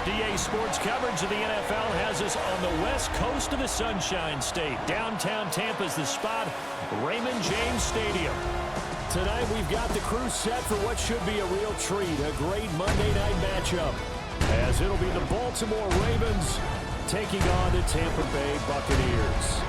DA Sports coverage of the NFL has us on the west coast of the Sunshine State. Downtown Tampa is the spot, Raymond James Stadium. Tonight we've got the crew set for what should be a real treat, a great Monday night matchup, as it'll be the Baltimore Ravens taking on the Tampa Bay Buccaneers.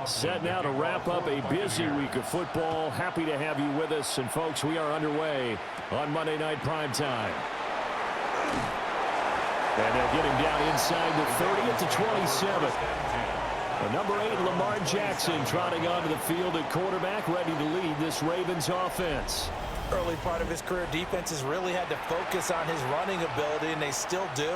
Set now to wrap up a busy week of football. Happy to have you with us. And, folks, we are underway on Monday Night Primetime. And they'll get him down inside the 30 at the 27. The number 8, Lamar Jackson, trotting onto the field at quarterback, ready to lead this Ravens offense. Early part of his career, defenses really had to focus on his running ability, and they still do.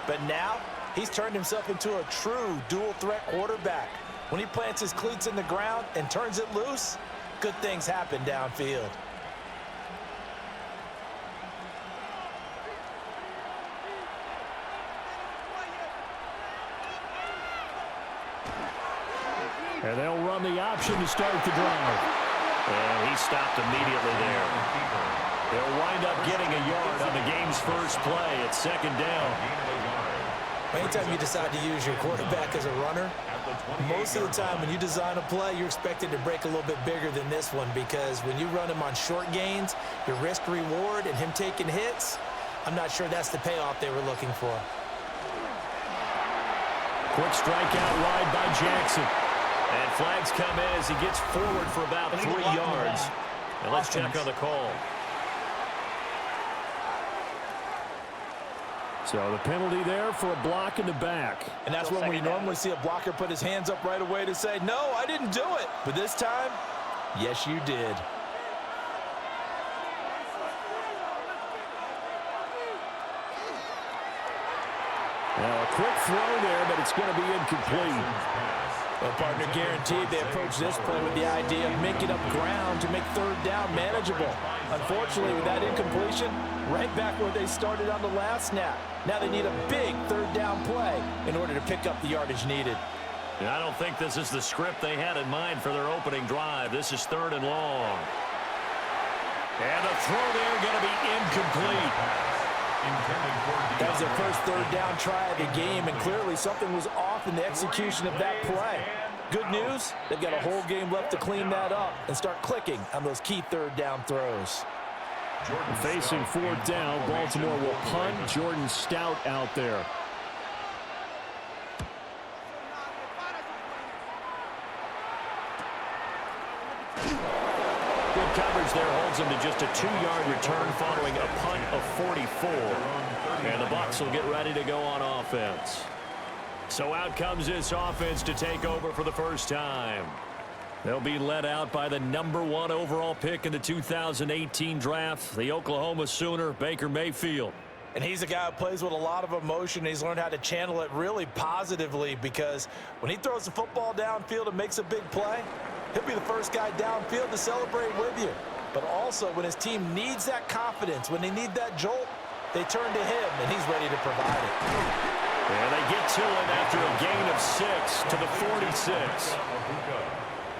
But now he's turned himself into a true dual-threat quarterback. When he plants his cleats in the ground and turns it loose, good things happen downfield. And they'll run the option to start the drive. And he stopped immediately there. They'll wind up getting a yard on the game's first play at second down. Anytime you decide to use your quarterback as a runner, most of the time when you design a play, you're expected to break a little bit bigger than this one, because when you run him on short gains, your risk-reward and him taking hits, I'm not sure that's the payoff they were looking for. Quick strike out wide by Jackson. And flags come in as he gets forward for about 3 yards. And let's check on the call. So the penalty there for a block in the back. And that's when we normally see a blocker put his hands up right away to say, no, I didn't do it. But this time, yes, you did. Now a quick throw there, but it's going to be incomplete. Well, partner, guaranteed they approach this play with the idea of making up ground to make third down manageable. Unfortunately, with that incompletion, right back where they started on the last snap. Now they need a big third down play in order to pick up the yardage needed. And I don't think this is the script they had in mind for their opening drive. This is 3rd and long. And the throw there going to be incomplete. That was their first third down try of the game, and clearly something was off in the execution of that play. Good news, they've got a whole game left to clean that up and start clicking on those key third down throws. Facing 4th down, Baltimore will punt. Jordan Stout out there. Good coverage there holds him to just a 2-yard return following a punt of 44. And the Bucs will get ready to go on offense. So out comes this offense to take over for the first time. They'll be led out by the number 1 overall pick in the 2018 draft, the Oklahoma Sooner, Baker Mayfield. And he's a guy who plays with a lot of emotion. He's learned how to channel it really positively, because when he throws the football downfield and makes a big play, he'll be the first guy downfield to celebrate with you. But also, when his team needs that confidence, when they need that jolt, they turn to him, and he's ready to provide it. And they get to it after a gain of 6 to the 46.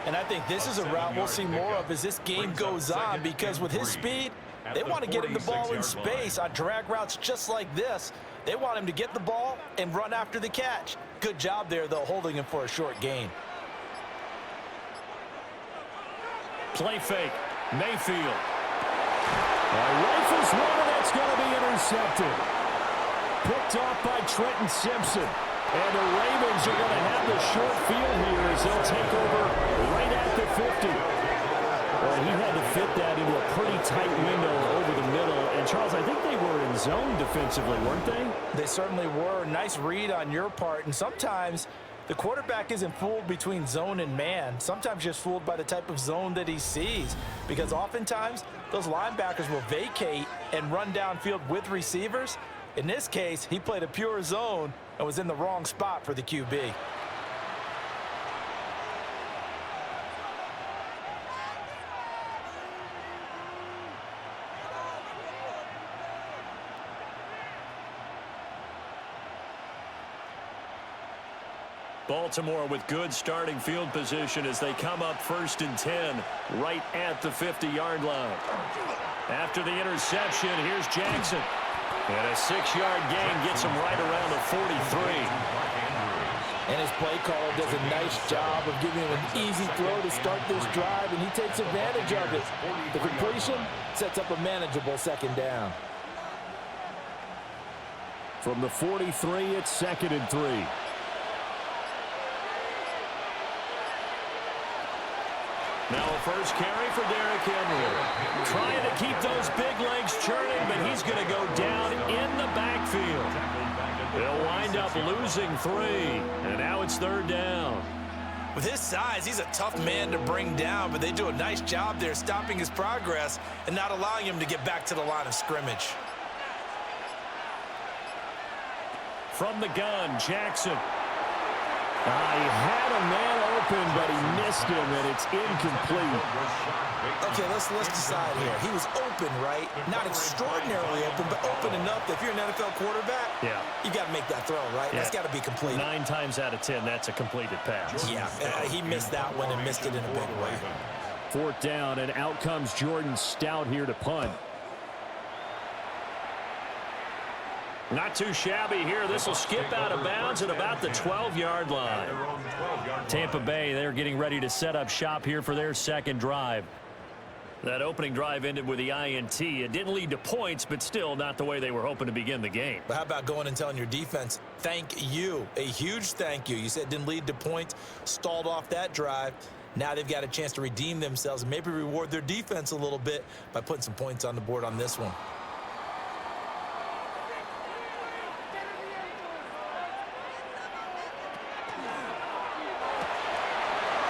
And I think this is a route we'll see more of as this game goes on, because with his speed, they want to get him the ball in space on drag routes just like this. They want him to get the ball and run after the catch. Good job there, though, holding him for a short gain. Play fake. Mayfield. Rifles one, and that's going to be intercepted. Picked off by Trenton Simpson. And the Ravens are going to have the short field here as they'll take over right at the 50. Well, he had to fit that into a pretty tight window over the middle. And, Charles, I think they were in zone defensively, weren't they? They certainly were. Nice read on your part. And sometimes the quarterback isn't fooled between zone and man. Sometimes just fooled by the type of zone that he sees. Because oftentimes those linebackers will vacate and run downfield with receivers. In this case, he played a pure zone and was in the wrong spot for the QB. Baltimore with good starting field position as they come up 1st and 10 right at the 50-yard line. After the interception, here's Jackson. And a 6-yard gain gets him right around the 43. And his play caller does a nice job of giving him an easy throw to start this drive, and he takes advantage of it. The completion sets up a manageable 2nd down. From the 43, it's 2nd and 3. Now a first carry for Derrick Henry. Trying to keep those big legs churning, but he's going to go down in the backfield. They'll wind up losing 3, and now it's 3rd down. With his size, he's a tough man to bring down, but they do a nice job there stopping his progress and not allowing him to get back to the line of scrimmage. From the gun, Jackson. He had a man open, but he missed him, and it's incomplete. Okay, let's decide here. He was open, right? Not extraordinarily open, but open enough that if you're an NFL quarterback, you got to make that throw, right? That's got to be complete. 9 times out of 10, that's a completed pass. Yeah, he missed that one and missed it in a big way. 4th down, and out comes Jordan Stout here to punt. Not too shabby here. This will skip out of bounds at about the 12-yard line. Tampa Bay, they're getting ready to set up shop here for their 2nd drive. That opening drive ended with the INT. It didn't lead to points, but still not the way they were hoping to begin the game. But how about going and telling your defense, thank you, a huge thank you. You said it didn't lead to points, stalled off that drive. Now they've got a chance to redeem themselves and maybe reward their defense a little bit by putting some points on the board on this one.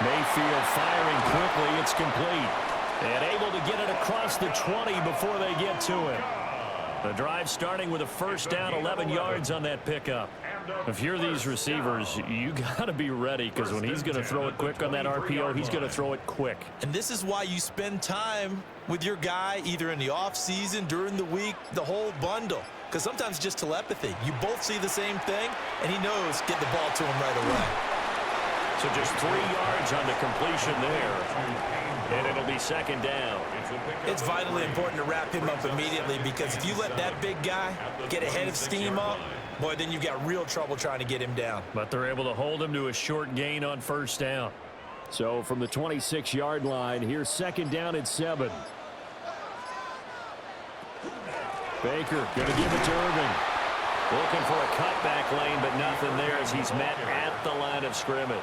Mayfield firing quickly. It's complete. And able to get it across the 20 before they get to it. The drive starting with a 1st down, 11 yards on that pickup. If you're these receivers, you got to be ready, because when he's going to throw it quick on that RPO, he's going to throw it quick. And this is why you spend time with your guy either in the offseason, during the week, the whole bundle. Because sometimes it's just telepathy. You both see the same thing, and he knows get the ball to him right away. So just 3 yards on the completion there. And it'll be 2nd down. It's vitally important to wrap him up immediately, because if you let that big guy get ahead of steam up, boy, then you've got real trouble trying to get him down. But they're able to hold him to a short gain on 1st down. So from the 26-yard line, here's 2nd down and 7. Baker going to give it to Irving. Looking for a cutback lane, but nothing there as he's met at the line of scrimmage.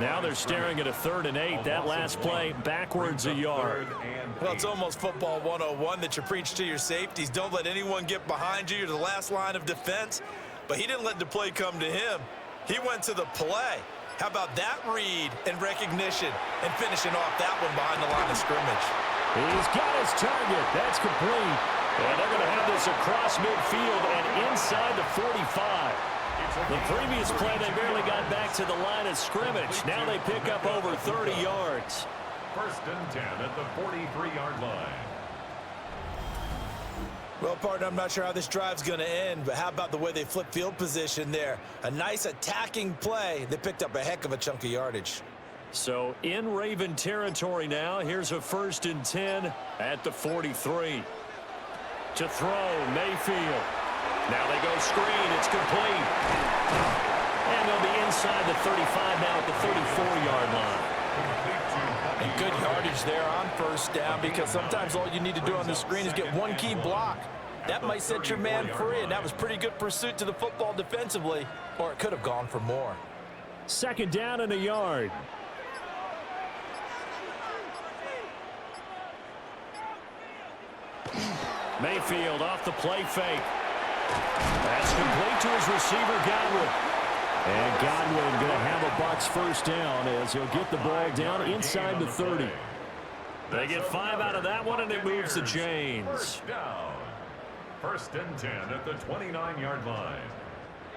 Now they're staring at a 3rd and 8. That last play backwards a yard. Well, it's almost football 101 that you preach to your safeties. Don't let anyone get behind you. You're the last line of defense. But he didn't let the play come to him. He went to the play. How about that read and recognition and finishing off that one behind the line of scrimmage? He's got his target. That's complete. And they're going to have this across midfield and inside the 45. The previous play, they barely got back to the line of scrimmage. Now they pick up over 30 yards. 1st and 10 at the 43-yard line. Well, partner, I'm not sure how this drive's going to end, but how about the way they flip field position there? A nice attacking play. They picked up a heck of a chunk of yardage. So in Raven territory now. Here's a 1st and 10 at the 43. To throw, Mayfield. Now they go screen. It's complete. And they'll be inside the 35 now at the 34-yard line. And good yardage there on 1st down, because sometimes all you need to do on the screen is get one key block. That might set your man free, and that was pretty good pursuit to the football defensively, or it could have gone for more. 2nd down and a yard. Mayfield off the play fake. That's complete to his receiver, Godwin. And Godwin going to have a Bucs 1st down as he'll get the ball down inside the 30. They get 5 out of that one, and it moves the chains. First and 10 at the 29-yard line.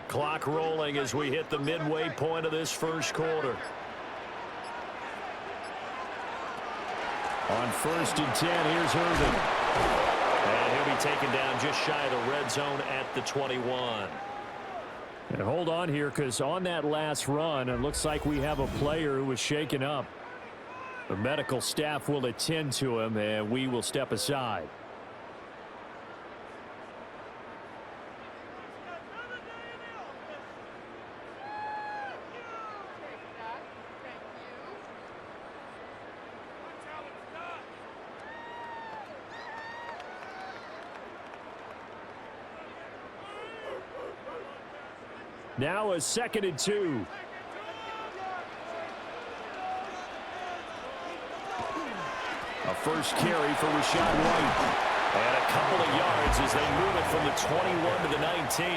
Clock rolling as we hit the midway point of this first quarter. On first and 10, here's Irvin. And he'll be taken down just shy of the red zone at the 21. And hold on here, because on that last run, it looks like we have a player who was shaken up. The medical staff will attend to him, and we will step aside. Now a 2nd and 2. A first carry for Rachaad White. And a couple of yards as they move it from the 21 to the 19.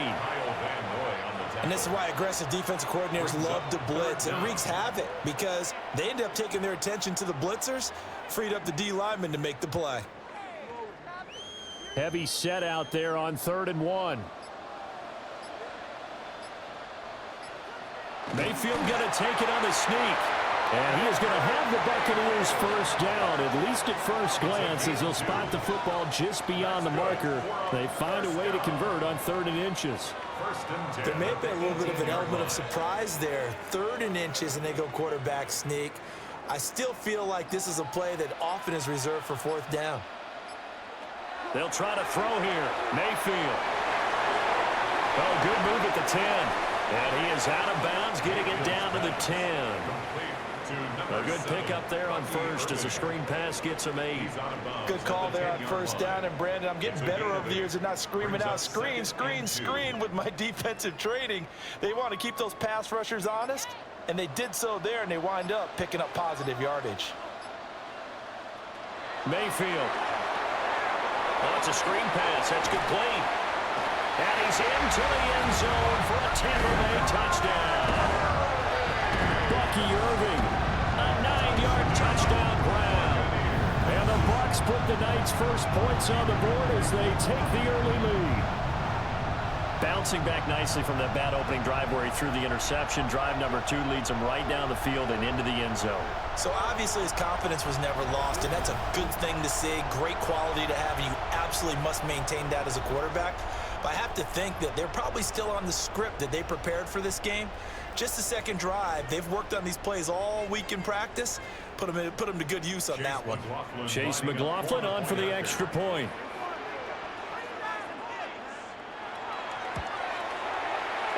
And this is why aggressive defensive coordinators love to blitz. It wreaks havoc because they end up taking their attention to the blitzers, freed up the D lineman to make the play. Heavy set out there on 3rd and 1. Mayfield going to take it on the sneak. And he is going to have the Buccaneers first down, at least at first glance, as he'll spot the football just beyond the marker. They find a way to convert on 3rd and inches. There may have been a little bit of an element of surprise there. 3rd and inches, and they go quarterback sneak. I still feel like this is a play that often is reserved for 4th down. They'll try to throw here. Mayfield. Oh, good move at the 10. And he is out of bounds, getting it down to the 10. A good pickup there on first as the screen pass gets him 8. Good call there on first down. And, Brandon, I'm getting better over the years at not screaming out screen, screen, screen with my defensive training. They want to keep those pass rushers honest, and they did so there, and they wind up picking up positive yardage. Mayfield. Oh, it's a screen pass. That's complete. And he's into the end zone for a Tampa Bay touchdown. Bucky Irving. A 9-yard touchdown grab. And the Bucs put the Knights' first points on the board as they take the early lead. Bouncing back nicely from that bad opening drive where he threw the interception. Drive number 2 leads him right down the field and into the end zone. So obviously his confidence was never lost, and that's a good thing to see. Great quality to have, and you absolutely must maintain that as a quarterback. But I have to think that they're probably still on the script that they prepared for this game. Just the second drive. They've worked on these plays all week in practice. Put them to good use on that one. Chase McLaughlin on for the extra point.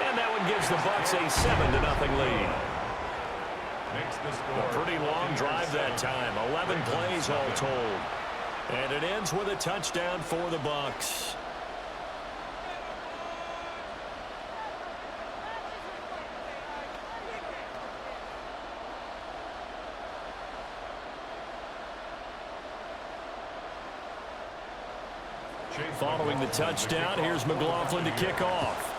And that one gives the Bucs a 7-0 lead. A pretty long drive that time. 11 plays all told. And it ends with a touchdown for the Bucs. Following the touchdown, here's McLaughlin to kick off.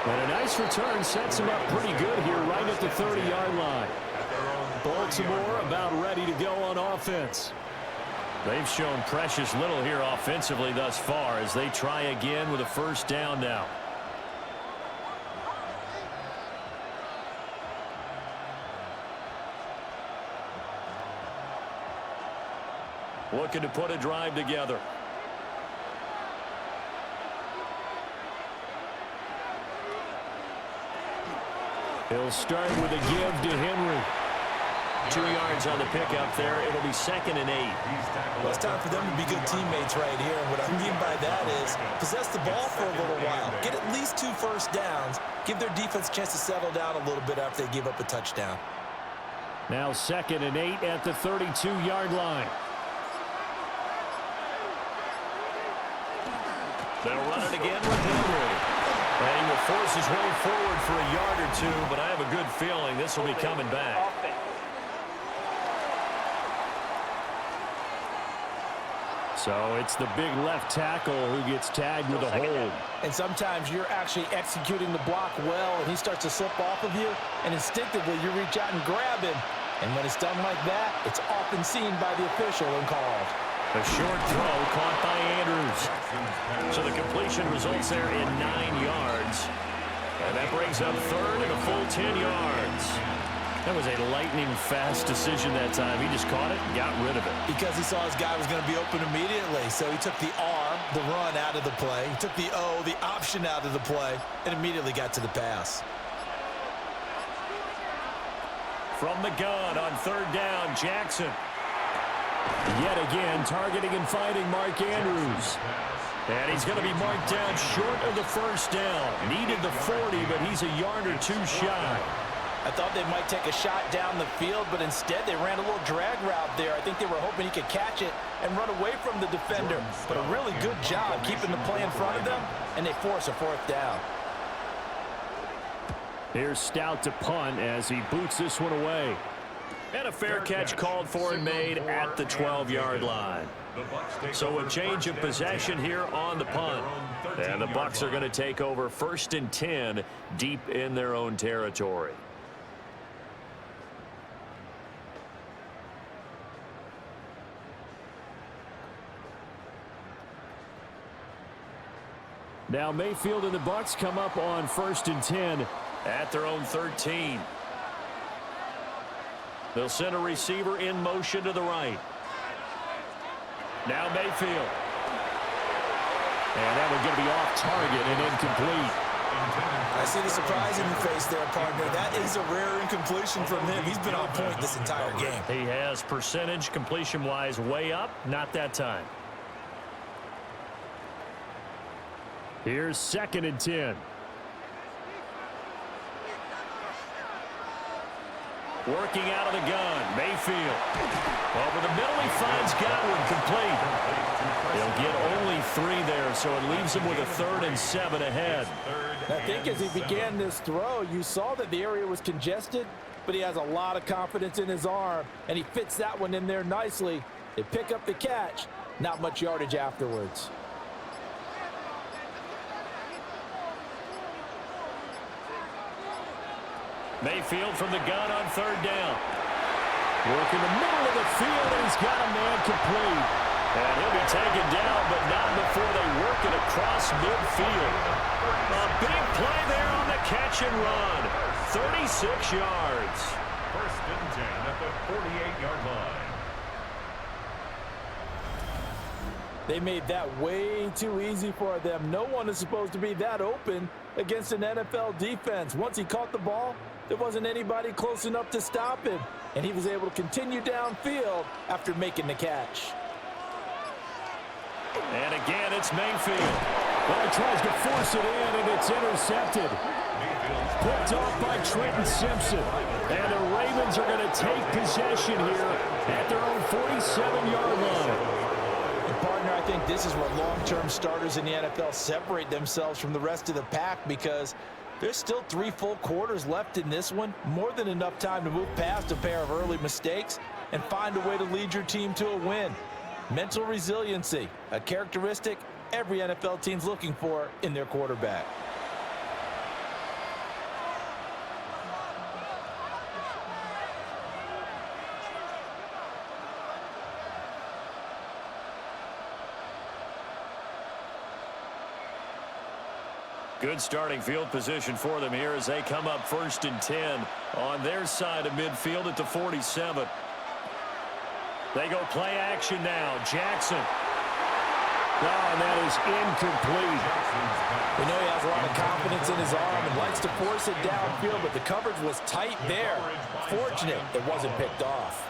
And a nice return sets him up pretty good here right at the 30-yard line. Baltimore about ready to go on offense. They've shown precious little here offensively thus far as they try again with a first down now. Looking to put a drive together. He'll start with a give to Henry. 2 yards on the pickup there. It'll be 2nd and 8. Well, it's time for them to be good teammates right here. And what I mean by that is possess the ball for a little while. Get at least 2 first downs. Give their defense a chance to settle down a little bit after they give up a touchdown. Now 2nd and 8 at the 32-yard line. They'll run it again with Henry. And he will force his way forward for a yard or 2, but I have a good feeling this will be coming back. So it's the big left tackle who gets tagged with a hold. And sometimes you're actually executing the block well, and he starts to slip off of you, and instinctively you reach out and grab him. And when it's done like that, it's often seen by the official and called. A short throw caught by Andrews. So the completion results there in 9 yards. And that brings up third and a full 10 yards. That was a lightning-fast decision that time. He just caught it and got rid of it. Because he saw his guy was going to be open immediately. So he took the R, the run, out of the play. He took the O, the option, out of the play, and immediately got to the pass. From the gun on third down, Jackson. Yet again, targeting and finding Mark Andrews. And he's going to be marked down short of the first down. Needed the 40, but he's a yard or two shy. I thought they might take a shot down the field, but instead they ran a little drag route there. I think they were hoping he could catch it and run away from the defender. But a really good job keeping the play in front of them, and they force a fourth down. Here's Stout to punt as he boots this one away. And a fair catch called for and made at the 12-yard line. So a change of possession here on the punt. And the Bucs are going to take over 1st and 10 deep in their own territory. Now Mayfield and the Bucs come up on 1st and 10 at their own 13. They'll send a receiver in motion to the right. Now Mayfield. And that one going to be off target and incomplete. I see the surprise in your face there, partner. That is a rare incompletion from him. He's been on point this entire game. He has percentage completion-wise way up. Not that time. Here's 2nd and 10. Working out of the gun, Mayfield. Over the middle, he finds Godwin complete. He'll get only 3 there, so it leaves him with a 3rd and 7 ahead. I think as he began this throw, you saw that the area was congested, but he has a lot of confidence in his arm, and he fits that one in there nicely. They pick up the catch, not much yardage afterwards. Mayfield from the gun on 3rd down. Working the middle of the field, and he's got a man complete. And he'll be taken down, but not before they work it across midfield. A big play there on the catch and run. 36 yards. 1st and 10 at the 48-yard line. They made that way too easy for them. No one is supposed to be that open against an NFL defense. Once he caught the ball, there wasn't anybody close enough to stop him, and he was able to continue downfield after making the catch. And again, it's Mayfield. Well, he tries to force it in, and it's intercepted. Picked off by Trenton Simpson. And the Ravens are going to take possession here at their own 47-yard line. And partner, I think this is where long-term starters in the NFL separate themselves from the rest of the pack, because there's still 3 full quarters left in this one. More than enough time to move past a pair of early mistakes and find a way to lead your team to a win. Mental resiliency, a characteristic every NFL team's looking for in their quarterback. Good starting field position for them here as they come up 1st and 10 on their side of midfield at the 47. They go play action now. Jackson. Oh, and that is incomplete. We know he has a lot of confidence in his arm and likes to force it downfield, but the coverage was tight there. Fortunate it wasn't picked off.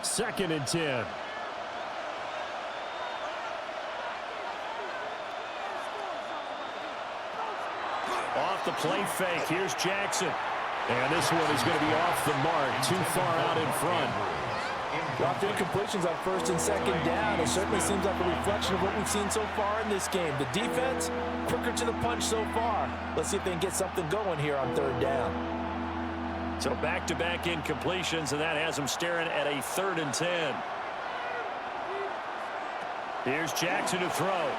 Second and 10. Off the play fake. Here's Jackson. And this one is going to be off the mark, too far out in front. Dropped incompletions on 1st and 2nd down. It certainly seems like a reflection of what we've seen so far in this game. The defense, quicker to the punch so far. Let's see if they can get something going here on 3rd down. So back-to-back incompletions, and that has them staring at a 3rd and 10. Here's Jackson to throw.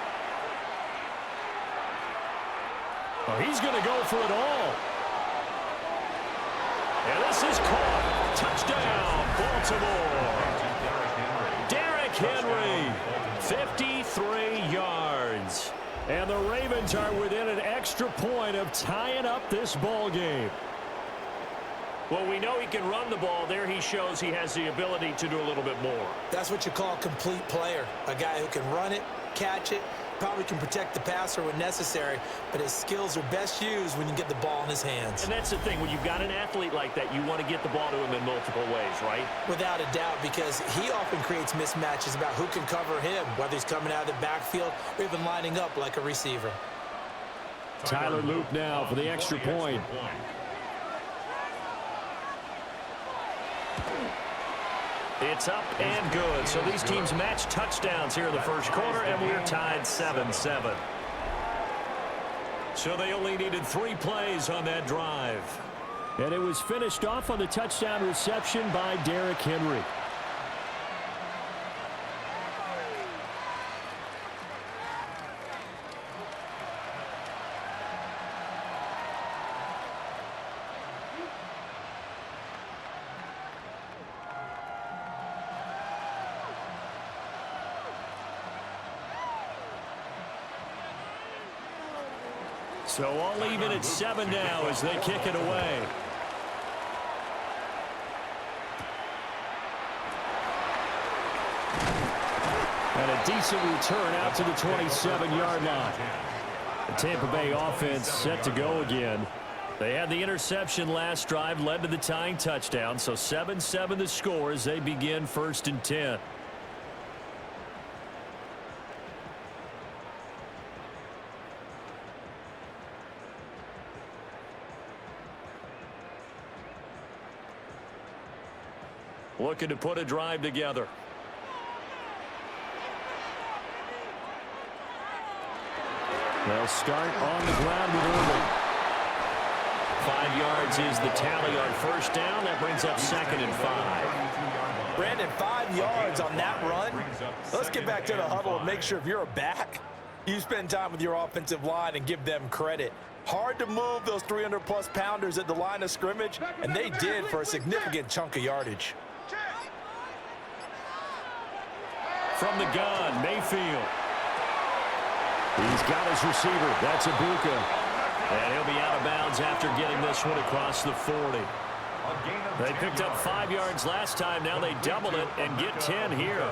Oh, he's going to go for it all. And this is caught. Touchdown, Baltimore. Derrick Henry, 53 yards. And the Ravens are within an extra point of tying up this ball game. Well, we know he can run the ball. There he shows he has the ability to do a little bit more. That's what you call a complete player. A guy who can run it, catch it, probably can protect the passer when necessary, but his skills are best used when you get the ball in his hands. And that's the thing. When you've got an athlete like that, you want to get the ball to him in multiple ways, right? Without a doubt, because he often creates mismatches about who can cover him, whether he's coming out of the backfield or even lining up like a receiver. Tyler Loop now for the extra point. It's up and good. So these teams match touchdowns here in the first quarter, and we're tied 7-7. So they only needed 3 plays on that drive. And it was finished off on the touchdown reception by Derrick Henry. So all even at 7 now as they kick it away. And a decent return out to the 27-yard line. The Tampa Bay offense set to go again. They had the interception last drive, led to the tying touchdown. So 7-7 the score as they begin 1st and 10. Looking to put a drive together. They'll start on the ground with Irving. 5 yards is the tally on first down. That brings up 2nd and 5. Brandon, 5 yards on that run. Let's get back to the huddle and make sure if you're a back, you spend time with your offensive line and give them credit. Hard to move those 300-plus pounders at the line of scrimmage, and they did for a significant chunk of yardage. From the gun, Mayfield. He's got his receiver. That's Ibuka. And he'll be out of bounds after getting this one across the 40. They picked up 5 yards last time. Now they double it and get 10 here.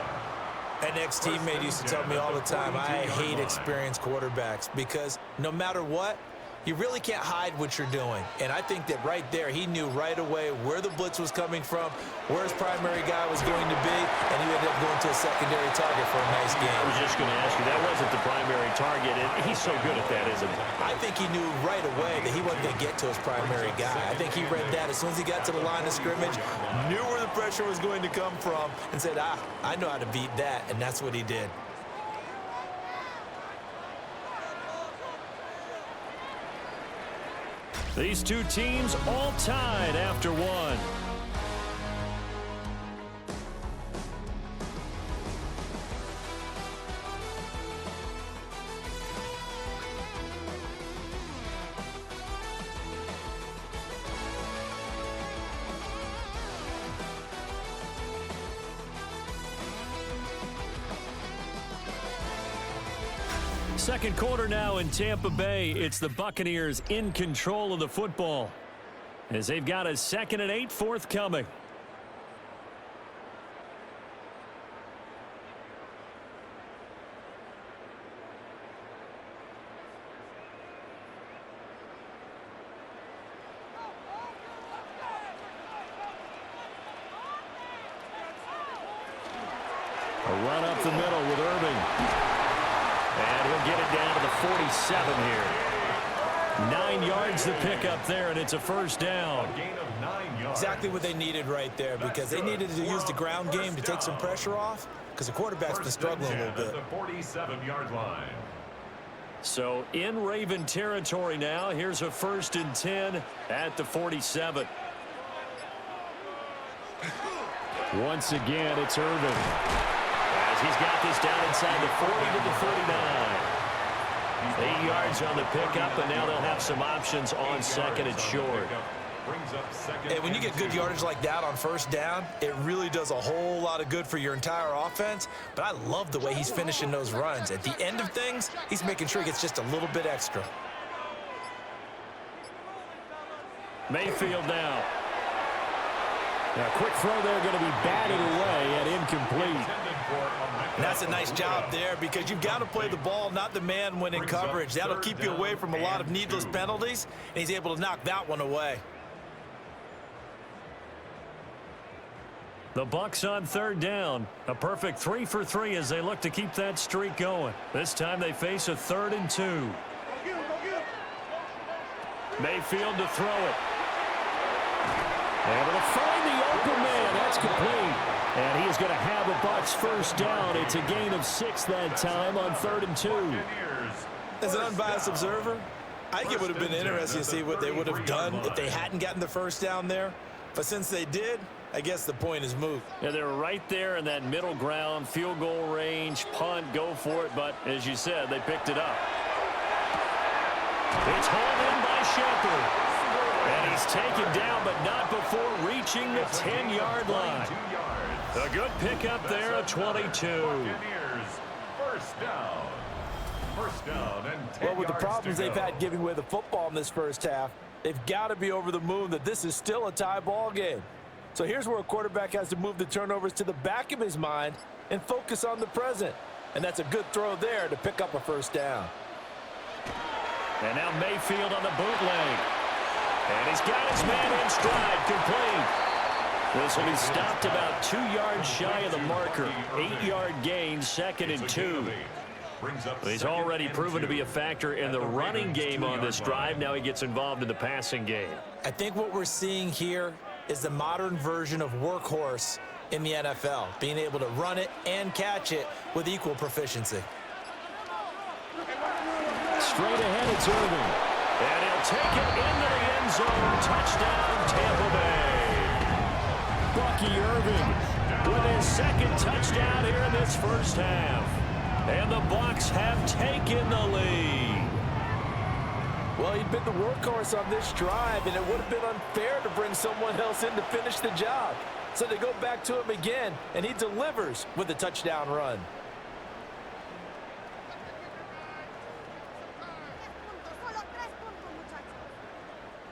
An ex-teammate used to tell me all the time, I hate experienced quarterbacks because no matter what, you really can't hide what you're doing. And I think that right there, he knew right away where the blitz was coming from, where his primary guy was going to be, and he ended up going to a secondary target for a nice game. I was just going to ask you, that wasn't the primary target, and he's so good at that, isn't he? I think he knew right away that he wasn't going to get to his primary guy. I think he read that as soon as he got to the line of scrimmage, knew where the pressure was going to come from, and said, I know how to beat that, and that's what he did. These two teams all tied after one. Second quarter now in Tampa Bay. It's the Buccaneers in control of the football as they've got a 2nd and 8 forthcoming. A run up the middle with Irving. And he'll get it down to the 47 here. 9 yards to pick up there, and it's a first down. Exactly what they needed right there, because they needed to use the ground game to take some pressure off, because the quarterback's been struggling a little bit. The 47-yard line. So in Raven territory now. Here's a 1st and 10 at the 47. Once again, it's Irving. As he's got this down inside the 40 to the 49. 8 yards on the pickup, and now they'll have some options on second and short. And when you get good yardage like that on first down, it really does a whole lot of good for your entire offense. But I love the way he's finishing those runs. At the end of things, he's making sure he gets just a little bit extra. Mayfield now. Now, a quick throw there going to be batted away and incomplete. And that's a nice job there because you've got to play the ball, not the man when in coverage. That'll keep you away from a lot of needless penalties, and he's able to knock that one away. The Bucs on third down. A perfect 3 for 3 as they look to keep that streak going. This time they face a 3rd and 2. Mayfield to throw it. Able to find the open man. That's complete. And he's going to have a Bucs first down. It's a gain of 6 that time on 3rd and 2. As an unbiased observer, I think it would have been interesting to see what they would have done if they hadn't gotten the first down there. But since they did, I guess the point is moot. Yeah, they're right there in that middle ground, field goal range, punt, go for it. But as you said, they picked it up. It's hauled in by Shepard. And he's taken down, but not before reaching the 10-yard line. A good pickup there, a 22. First down. First down and 10 Well, with the yards problems to they've go. had giving away the football in this first half, they've got to be over the moon that this is still a tie ball game. So here's where a quarterback has to move the turnovers to the back of his mind and focus on the present. And that's a good throw there to pick up a first down. And now Mayfield on the bootleg. And he's got his man in stride, complete. This will be stopped about 2 yards shy of the marker. 8-yard gain, 2nd and 2. He's already proven to be a factor in the running game on this drive. Now he gets involved in the passing game. I think what we're seeing here is the modern version of workhorse in the NFL, being able to run it and catch it with equal proficiency. Straight ahead, it's Irving. And he'll take it into the end zone. Touchdown, Tampa Bay. Bucky Irving With his 2nd touchdown here in this first half. And the Bucs have taken the lead. Well, he'd been the workhorse on this drive, and it would have been unfair to bring someone else in to finish the job. So they go back to him again, and he delivers with a touchdown run.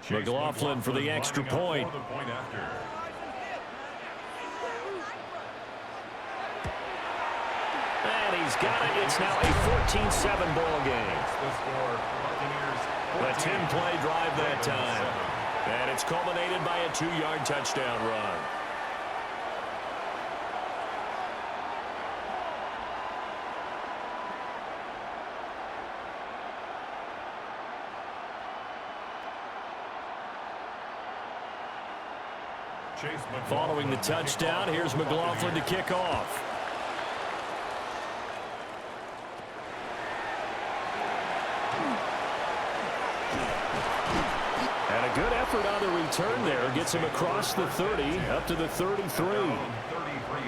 McLaughlin for the extra point. And he's got it. It's now a 14-7 ball game. A 10-play drive that time. And it's culminated by a 2-yard touchdown run. Following the touchdown, here's McLaughlin to kick off. And a good effort on the return there. Gets him across the 30, up to the 33.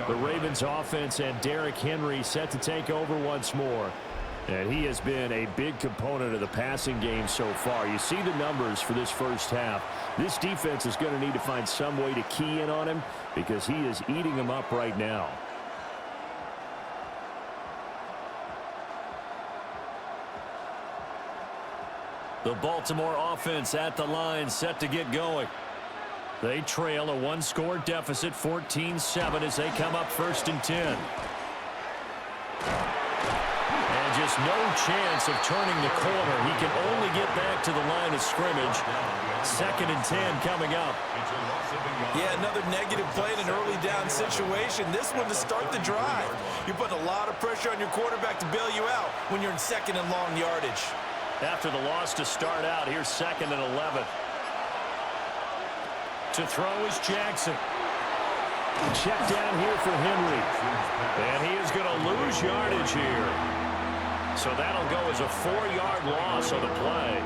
The Ravens offense and Derrick Henry set to take over once more. And he has been a big component of the passing game so far. You see the numbers for this first half. This defense is going to need to find some way to key in on him because he is eating them up right now. The Baltimore offense at the line, set to get going. They trail a 1-score deficit, 14-7, as they come up 1st and 10. And just no chance of turning the corner. He can only get back to the line of scrimmage. 2nd and 10 coming up. Yeah, another negative play in an early down situation. This one to start the drive. You're putting a lot of pressure on your quarterback to bail you out when you're in 2nd and long yardage. After the loss to start out, here's 2nd and 11. To throw is Jackson. Check down here for Henry. And he is going to lose yardage here. So that'll go as a 4-yard loss on the play.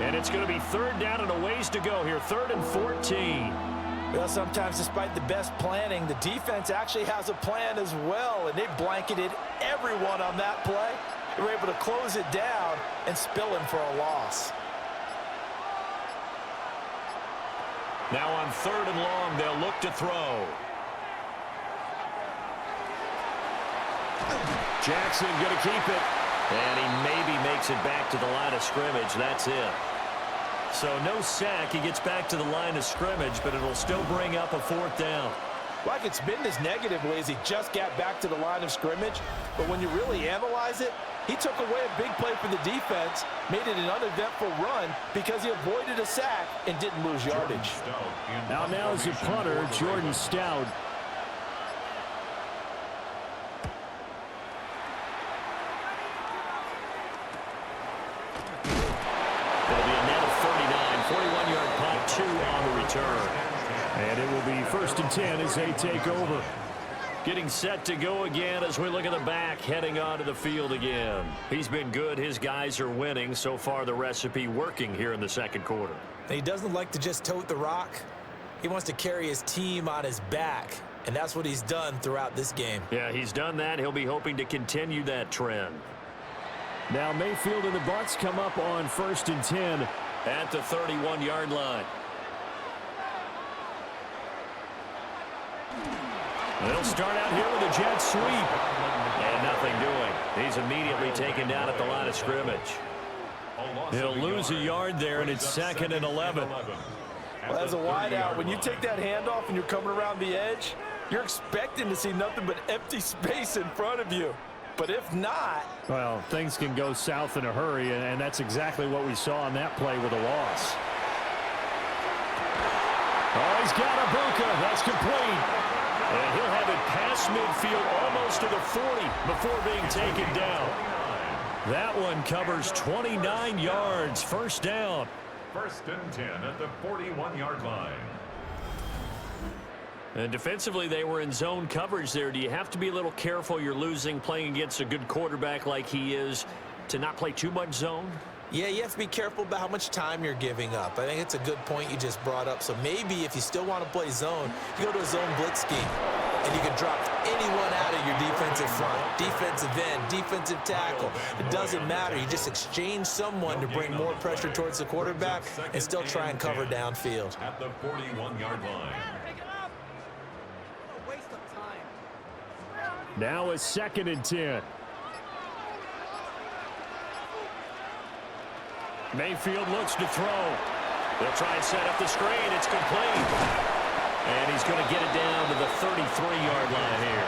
And it's going to be 3rd down and a ways to go here. 3rd and 14. Well, sometimes despite the best planning, the defense actually has a plan as well, and they blanketed everyone on that play. They were able to close it down and spill him for a loss. Now on 3rd and long, they'll look to throw. Jackson going to keep it. And he maybe makes it back to the line of scrimmage. That's it. So no sack. He gets back to the line of scrimmage, but it'll still bring up a 4th down. Like it's been as negatively as he just got back to the line of scrimmage. But when you really analyze it, he took away a big play for the defense, made it an uneventful run because he avoided a sack and didn't lose yardage. Now is the punter, Jordan Stout. It'll be a net of 39, 41-yard punt, 2 on the return. And it will be 1st and 10 as they take over. Getting set to go again as we look at the back, heading onto the field again. He's been good. His guys are winning. So far, the recipe working here in the 2nd quarter. He doesn't like to just tote the rock. He wants to carry his team on his back, and that's what he's done throughout this game. Yeah, he's done that. He'll be hoping to continue that trend. Now Mayfield and the Bucs come up on 1st and 10 at the 31-yard line. They'll start out here with a jet sweep. And nothing doing. He's immediately taken down at the line of scrimmage. He'll lose a yard there, and it's 2nd and 11. Well, as a wideout, when you take that handoff and you're coming around the edge, you're expecting to see nothing but empty space in front of you. But if not... Well, things can go south in a hurry, and that's exactly what we saw on that play with a loss. Oh, he's got Ibuka. That's complete. And he'll have it past midfield almost to the 40 before being taken down. That one covers 29 yards. 1st down. 1st and 10 at the 41-yard line. And defensively, they were in zone coverage there. Do you have to be a little careful? You're losing, playing against a good quarterback like he is, to not play too much zone? Yeah, you have to be careful about how much time you're giving up. I think it's a good point you just brought up. So maybe if you still want to play zone, you go to a zone blitz scheme, and you can drop anyone out of your defensive front, defensive end, defensive tackle. It doesn't matter. You just exchange someone to bring more pressure towards the quarterback and still try and cover downfield. At the 41-yard line. Now it's 2nd and 10. Mayfield looks to throw. They'll try and set up the screen. It's complete. And he's going to get it down to the 33-yard line here.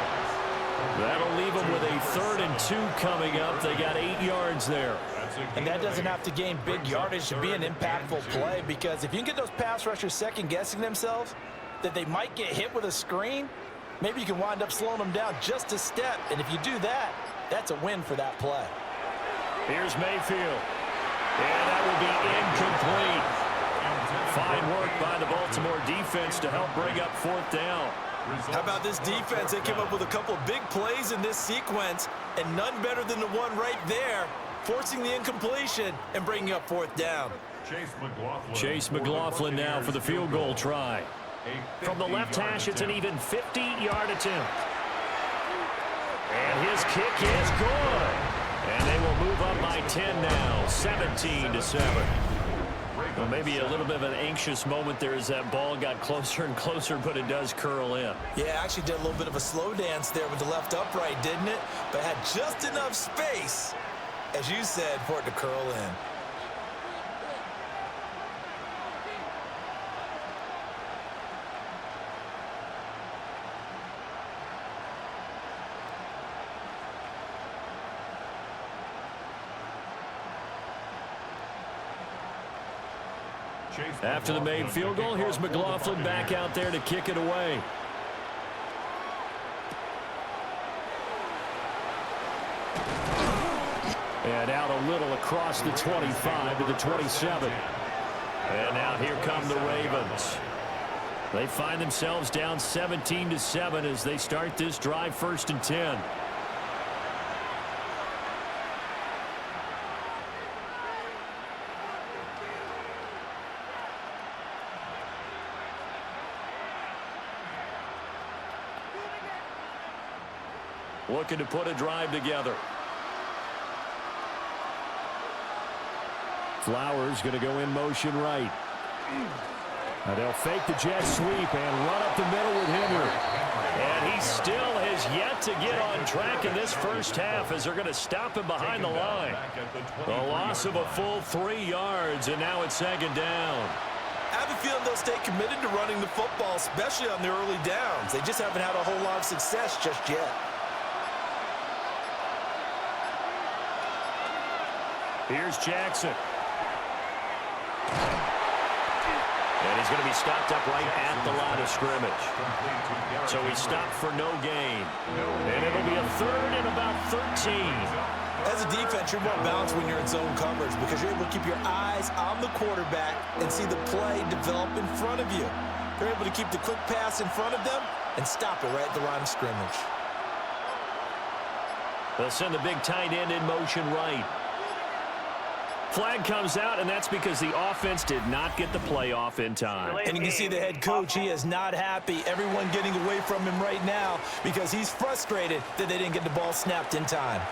That'll leave him with a 3rd and 2 coming up. They got 8 yards there. And that doesn't have to gain big yardage to be an impactful play, because if you can get those pass rushers second-guessing themselves that they might get hit with a screen, maybe you can wind up slowing them down just a step. And if you do that, that's a win for that play. Here's Mayfield. And that will be incomplete. Fine work by the Baltimore defense to help bring up 4th down. How about this defense? They came up with a couple of big plays in this sequence, and none better than the one right there, forcing the incompletion and bringing up 4th down. Chase McLaughlin now for the field goal try. From the left hash, it's an even 50-yard attempt. And his kick is good. And they will move up by 10 now, 17-7. Well, maybe a little bit of an anxious moment there as that ball got closer and closer, but it does curl in. Yeah, actually did a little bit of a slow dance there with the left upright, didn't it? But had just enough space, as you said, for it to curl in. After the made field goal, here's McLaughlin back out there to kick it away. And out a little across the 25 to the 27. And now here come the Ravens. They find themselves down 17-7 as they start this drive, 1st and 10. Looking to put a drive together. Flowers going to go in motion right. Now they'll fake the jet sweep and run up the middle with Henry. And he still has yet to get on track in this first half as they're going to stop him behind the line. A loss of a full 3 yards, and now it's second down. I have a feeling they'll stay committed to running the football, especially on the early downs. They just haven't had a whole lot of success just yet. Here's Jackson. And he's going to be stopped up right at the line of scrimmage. So he's stopped for no gain. And it'll be a third and about 13. As a defense, you're more balanced when you're in zone coverage because you're able to keep your eyes on the quarterback and see the play develop in front of you. They're able to keep the quick pass in front of them and stop it right at the line of scrimmage. They'll send the big tight end in motion right. Flag comes out, and that's because the offense did not get the play off in time. And you can see the head coach, he is not happy. Everyone getting away from him right now because he's frustrated that they didn't get the ball snapped in time.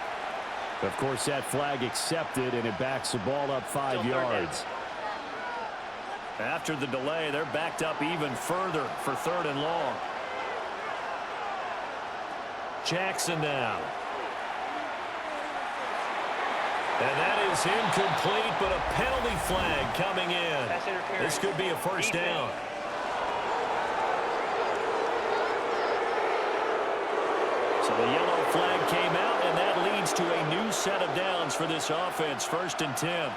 Of course, that flag accepted, and it backs the ball up 5 yards. After the delay, they're backed up even further for third and long. Jackson now. And that is incomplete, but a penalty flag coming in. This could be a first down. So the yellow flag came out, and that leads to a new set of downs for this offense, 1st and 10.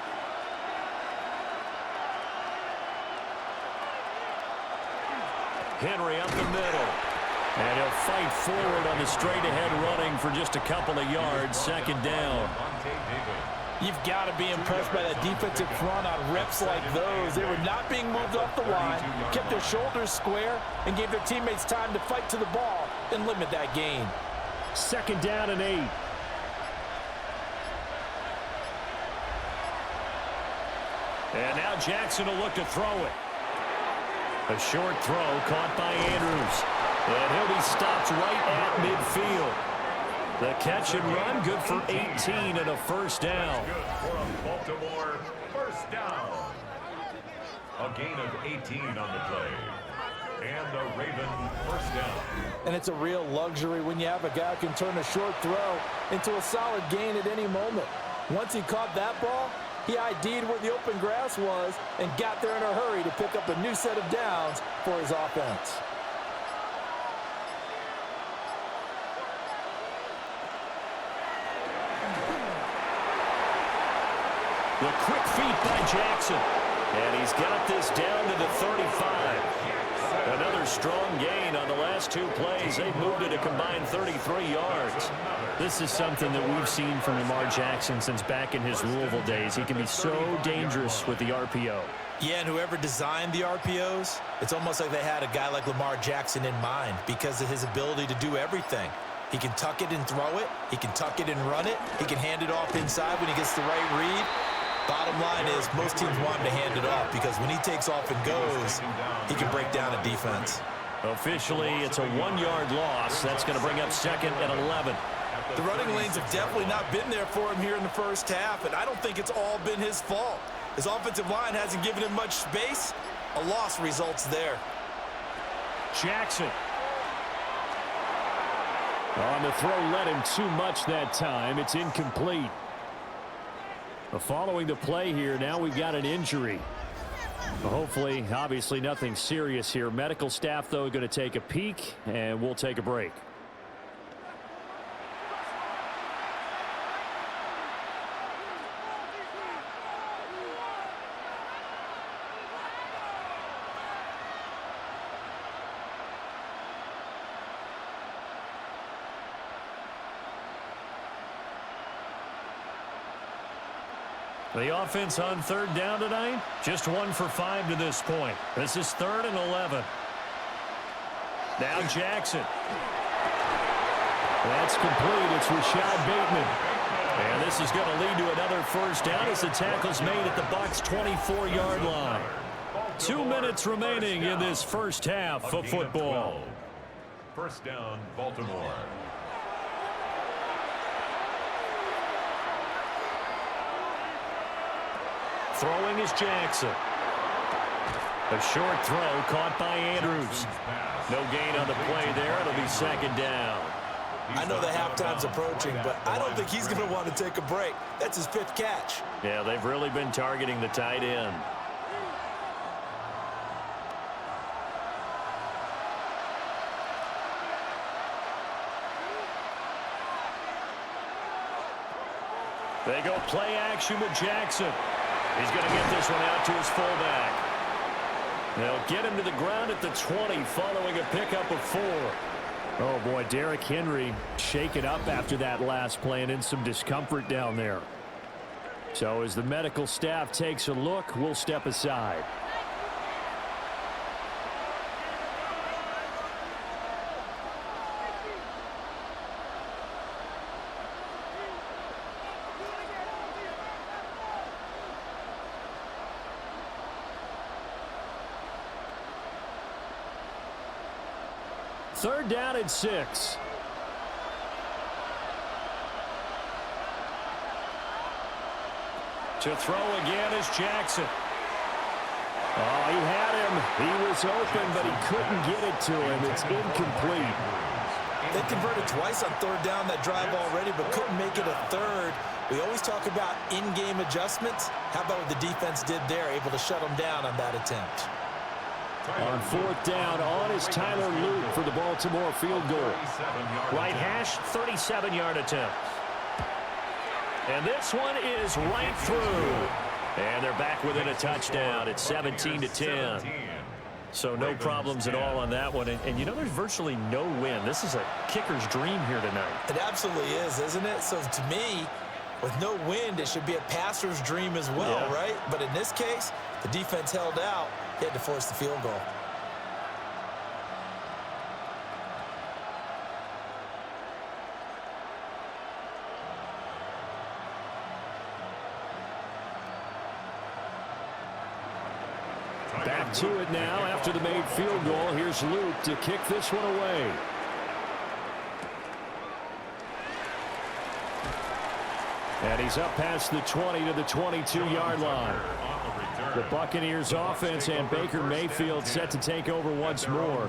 Henry up the middle. And he'll fight forward on the straight-ahead running for just a couple of yards, 2nd down. You've got to be impressed by that defensive front on reps like those. They were not being moved off the line, kept their shoulders square, and gave their teammates time to fight to the ball and limit that gain. 2nd down and 8. And now Jackson will look to throw it. A short throw caught by Andrews. And he'll be stopped right at midfield. The catch and run, good for 18 and a first down. Good for a Baltimore first down. A gain of 18 on the play. And the Raven first down. And it's a real luxury when you have a guy who can turn a short throw into a solid gain at any moment. Once he caught that ball, he ID'd where the open grass was and got there in a hurry to pick up a new set of downs for his offense. The quick feet by Jackson. And he's got this down to the 35. Another strong gain on the last 2 plays. They moved it a combined 33 yards. This is something that we've seen from Lamar Jackson since back in his Louisville days. He can be so dangerous with the RPO. Yeah, and whoever designed the RPOs, it's almost like they had a guy like Lamar Jackson in mind because of his ability to do everything. He can tuck it and throw it. He can tuck it and run it. He can hand it off inside when he gets the right read. Bottom line is most teams want him to hand it off because when he takes off and goes, he can break down a defense. Officially, it's a 1-yard loss. That's going to bring up 2nd and 11. The running lanes have definitely not been there for him here in the first half, and I don't think it's all been his fault. His offensive line hasn't given him much space. A loss results there. Jackson. On the throw, led him too much that time. It's incomplete. Following the play here, now we've got an injury. Hopefully, obviously nothing serious here. Medical staff, though, going to take a peek, and we'll take a break. The offense on 3rd down tonight, just 1 for 5 to this point. This is 3rd and 11. Now Jackson. That's complete. It's Rashad Bateman. And this is going to lead to another first down as the tackle's made at the Bucs' 24-yard line. 2 minutes remaining in this first half of football. First down, Baltimore. Throwing is Jackson. A short throw caught by Andrews. No gain on the play there. It'll be second down. I know the halftime's approaching, but I don't think he's going to want to take a break. That's his 5th catch. Yeah, they've really been targeting the tight end. They go play action with Jackson. He's going to get this one out to his fullback. They'll get him to the ground at the 20 following a pickup of 4. Oh, boy, Derrick Henry shaken up after that last play and in some discomfort down there. So as the medical staff takes a look, we'll step aside. Third down and 6. To throw again is Jackson. Oh, he had him. He was open, but he couldn't get it to him. It's incomplete. They converted twice on 3rd down that drive already, but couldn't make it a 3rd. We always talk about in-game adjustments. How about what the defense did there, able to shut them down on that attempt? On 4th down, on is Tyler Luke for the Baltimore field goal. Right hash, 37-yard attempt. And this one is right through. And they're back within a touchdown. It's 17-10. So no problems at all on that one. And you know, there's virtually no wind. This is a kicker's dream here tonight. It absolutely is, isn't it? So to me, with no wind, it should be a passer's dream as well, right? But in this case, the defense held out. He had to force the field goal. Back to it now after the made field goal. Here's Luke to kick this one away. And he's up past the 20 to the 22-yard line. The Buccaneers offense and Baker Mayfield set to take over once more.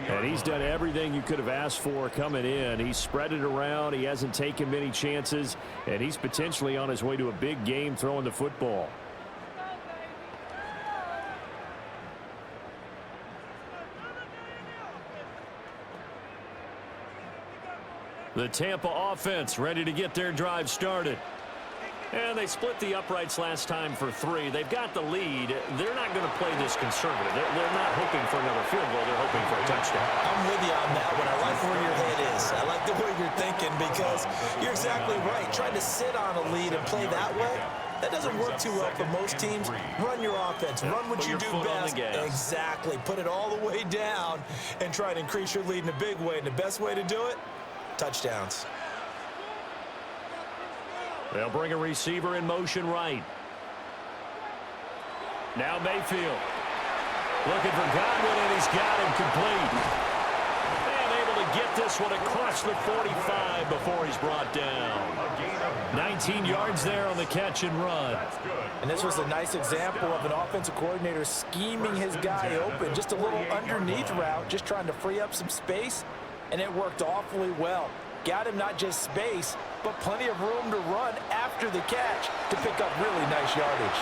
And he's done everything you could have asked for coming in. He's spread it around. He hasn't taken many chances. And he's potentially on his way to a big game throwing the football. The Tampa offense ready to get their drive started. And they split the uprights last time for 3. They've got the lead. They're not going to play this conservative. They're not hoping for another field goal. They're hoping for a touchdown. I'm with you on that one. I like where your head is. I like the way you're thinking because you're exactly right. Trying to sit on a lead and play that way, that doesn't work too well for most teams. Run your offense. Run what you do best. Exactly. Put it all the way down and try to increase your lead in a big way. And the best way to do it, touchdowns. They'll bring a receiver in motion right. Now Mayfield. Looking for Godwin, and he's got him complete. And able to get this one across the 45 before he's brought down. 19 yards there on the catch and run. And this was a nice example of an offensive coordinator scheming his guy open. Just a little underneath route, just trying to free up some space, and it worked awfully well. Got him not just space, but plenty of room to run after the catch to pick up really nice yardage.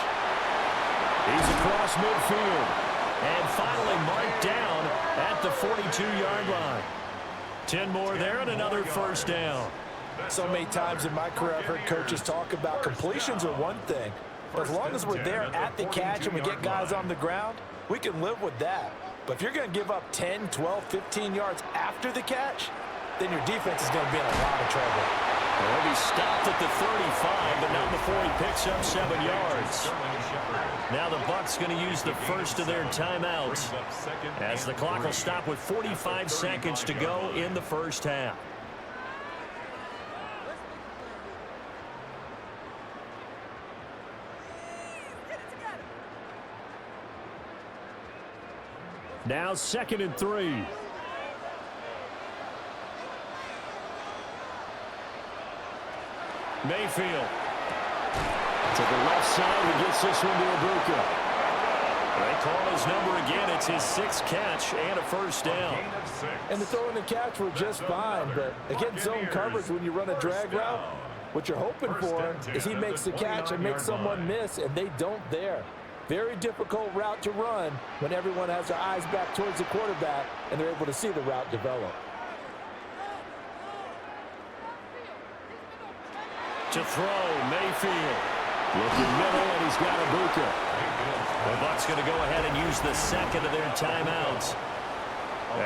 He's across midfield. And finally marked down at the 42-yard line. 10 more there and another first down. So many times in my career I've heard coaches talk about completions are one thing. But as long as we're there at the catch and we get guys on the ground, we can live with that. But if you're going to give up 10, 12, 15 yards after the catch, then your defense is going to be in a lot of trouble. Well, he stopped at the 35, but not before he picks up 7 yards. Now the Bucs going to use the first of their timeouts as the clock will stop with 45 seconds to go in the first half. Now 2nd and 3. Mayfield To the left side, he gets this one to Ibuka. They call his number again. It's his 6th catch and a first down. And the throw and the catch were just fine, but against zone coverage when you run a drag route, what you're hoping for is he makes the catch and makes someone miss, and they don't there. Very difficult route to run when everyone has their eyes back towards the quarterback and they're able to see the route develop. To throw, Mayfield. Looking middle, and he's got Ibuka. The Bucs going to go ahead and use the second of their timeouts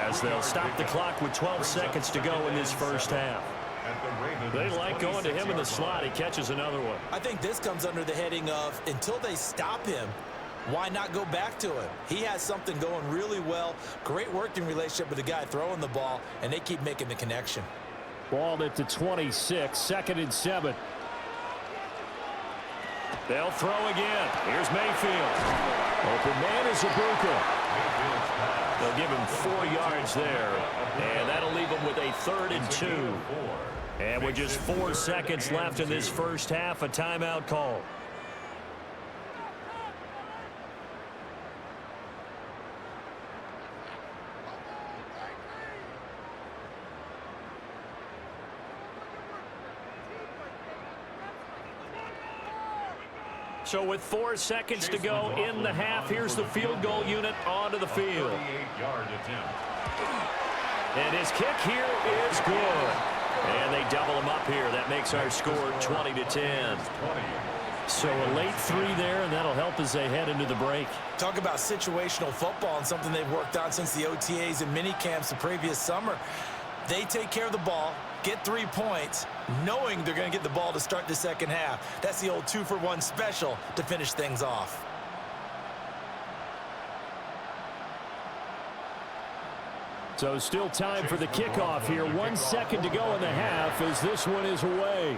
as they'll stop the clock with 12 seconds to go in this first half. They like going to him in the slot. He catches another one. I think this comes under the heading of until they stop him, why not go back to him? He has something going really well. Great working relationship with the guy throwing the ball, and they keep making the connection. Ball at the 26, 2nd and 7. They'll throw again. Here's Mayfield. Open man is Ibuka. They'll give him 4 yards there, and that'll leave him with a 3rd and 2. And with just 4 seconds left in this first half, a timeout call. So with 4 seconds to go in the half, here's the field goal unit onto the field. And his kick here is good. And they double him up here. That makes our score 20-10. So a late 3 there, and that'll help as they head into the break. Talk about situational football and something they've worked on since the OTAs and mini camps the previous summer. They take care of the ball, get 3 points, knowing they're going to get the ball to start the second half. That's the old 2-for-1 special to finish things off. So still time for the kickoff here. 1 second to go in the half as this one is away.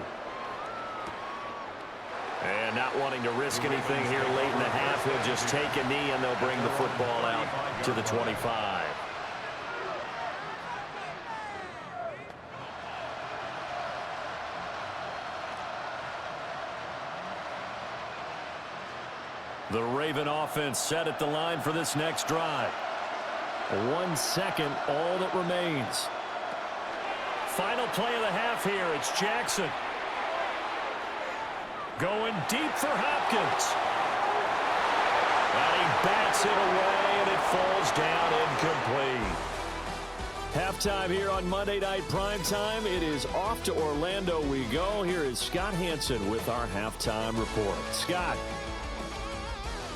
And not wanting to risk anything here late in the half, he'll just take a knee and they'll bring the football out to the 25. The Raven offense set at the line for this next drive. 1 second, all that remains. Final play of the half here. It's Jackson. Going deep for Hopkins. And he bats it away, and it falls down incomplete. Halftime here on Monday Night Primetime. It is off to Orlando we go. Here is Scott Hansen with our halftime report. Scott.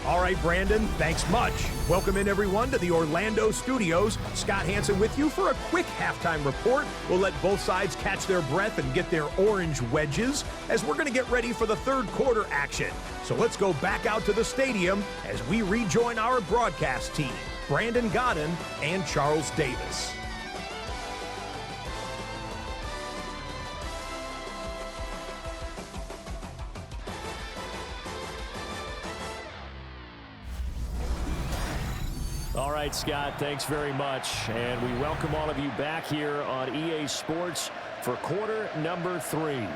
All right, Brandon, thanks much. Welcome in, everyone, to the Orlando studios. Scott Hansen with you for a quick halftime report. We'll let both sides catch their breath and get their orange wedges as we're going to get ready for the third quarter action. So let's go back out to the stadium as we rejoin our broadcast team, Brandon Godden and Charles Davis. All right, Scott, thanks very much. And we welcome all of you back here on EA Sports for quarter number 3.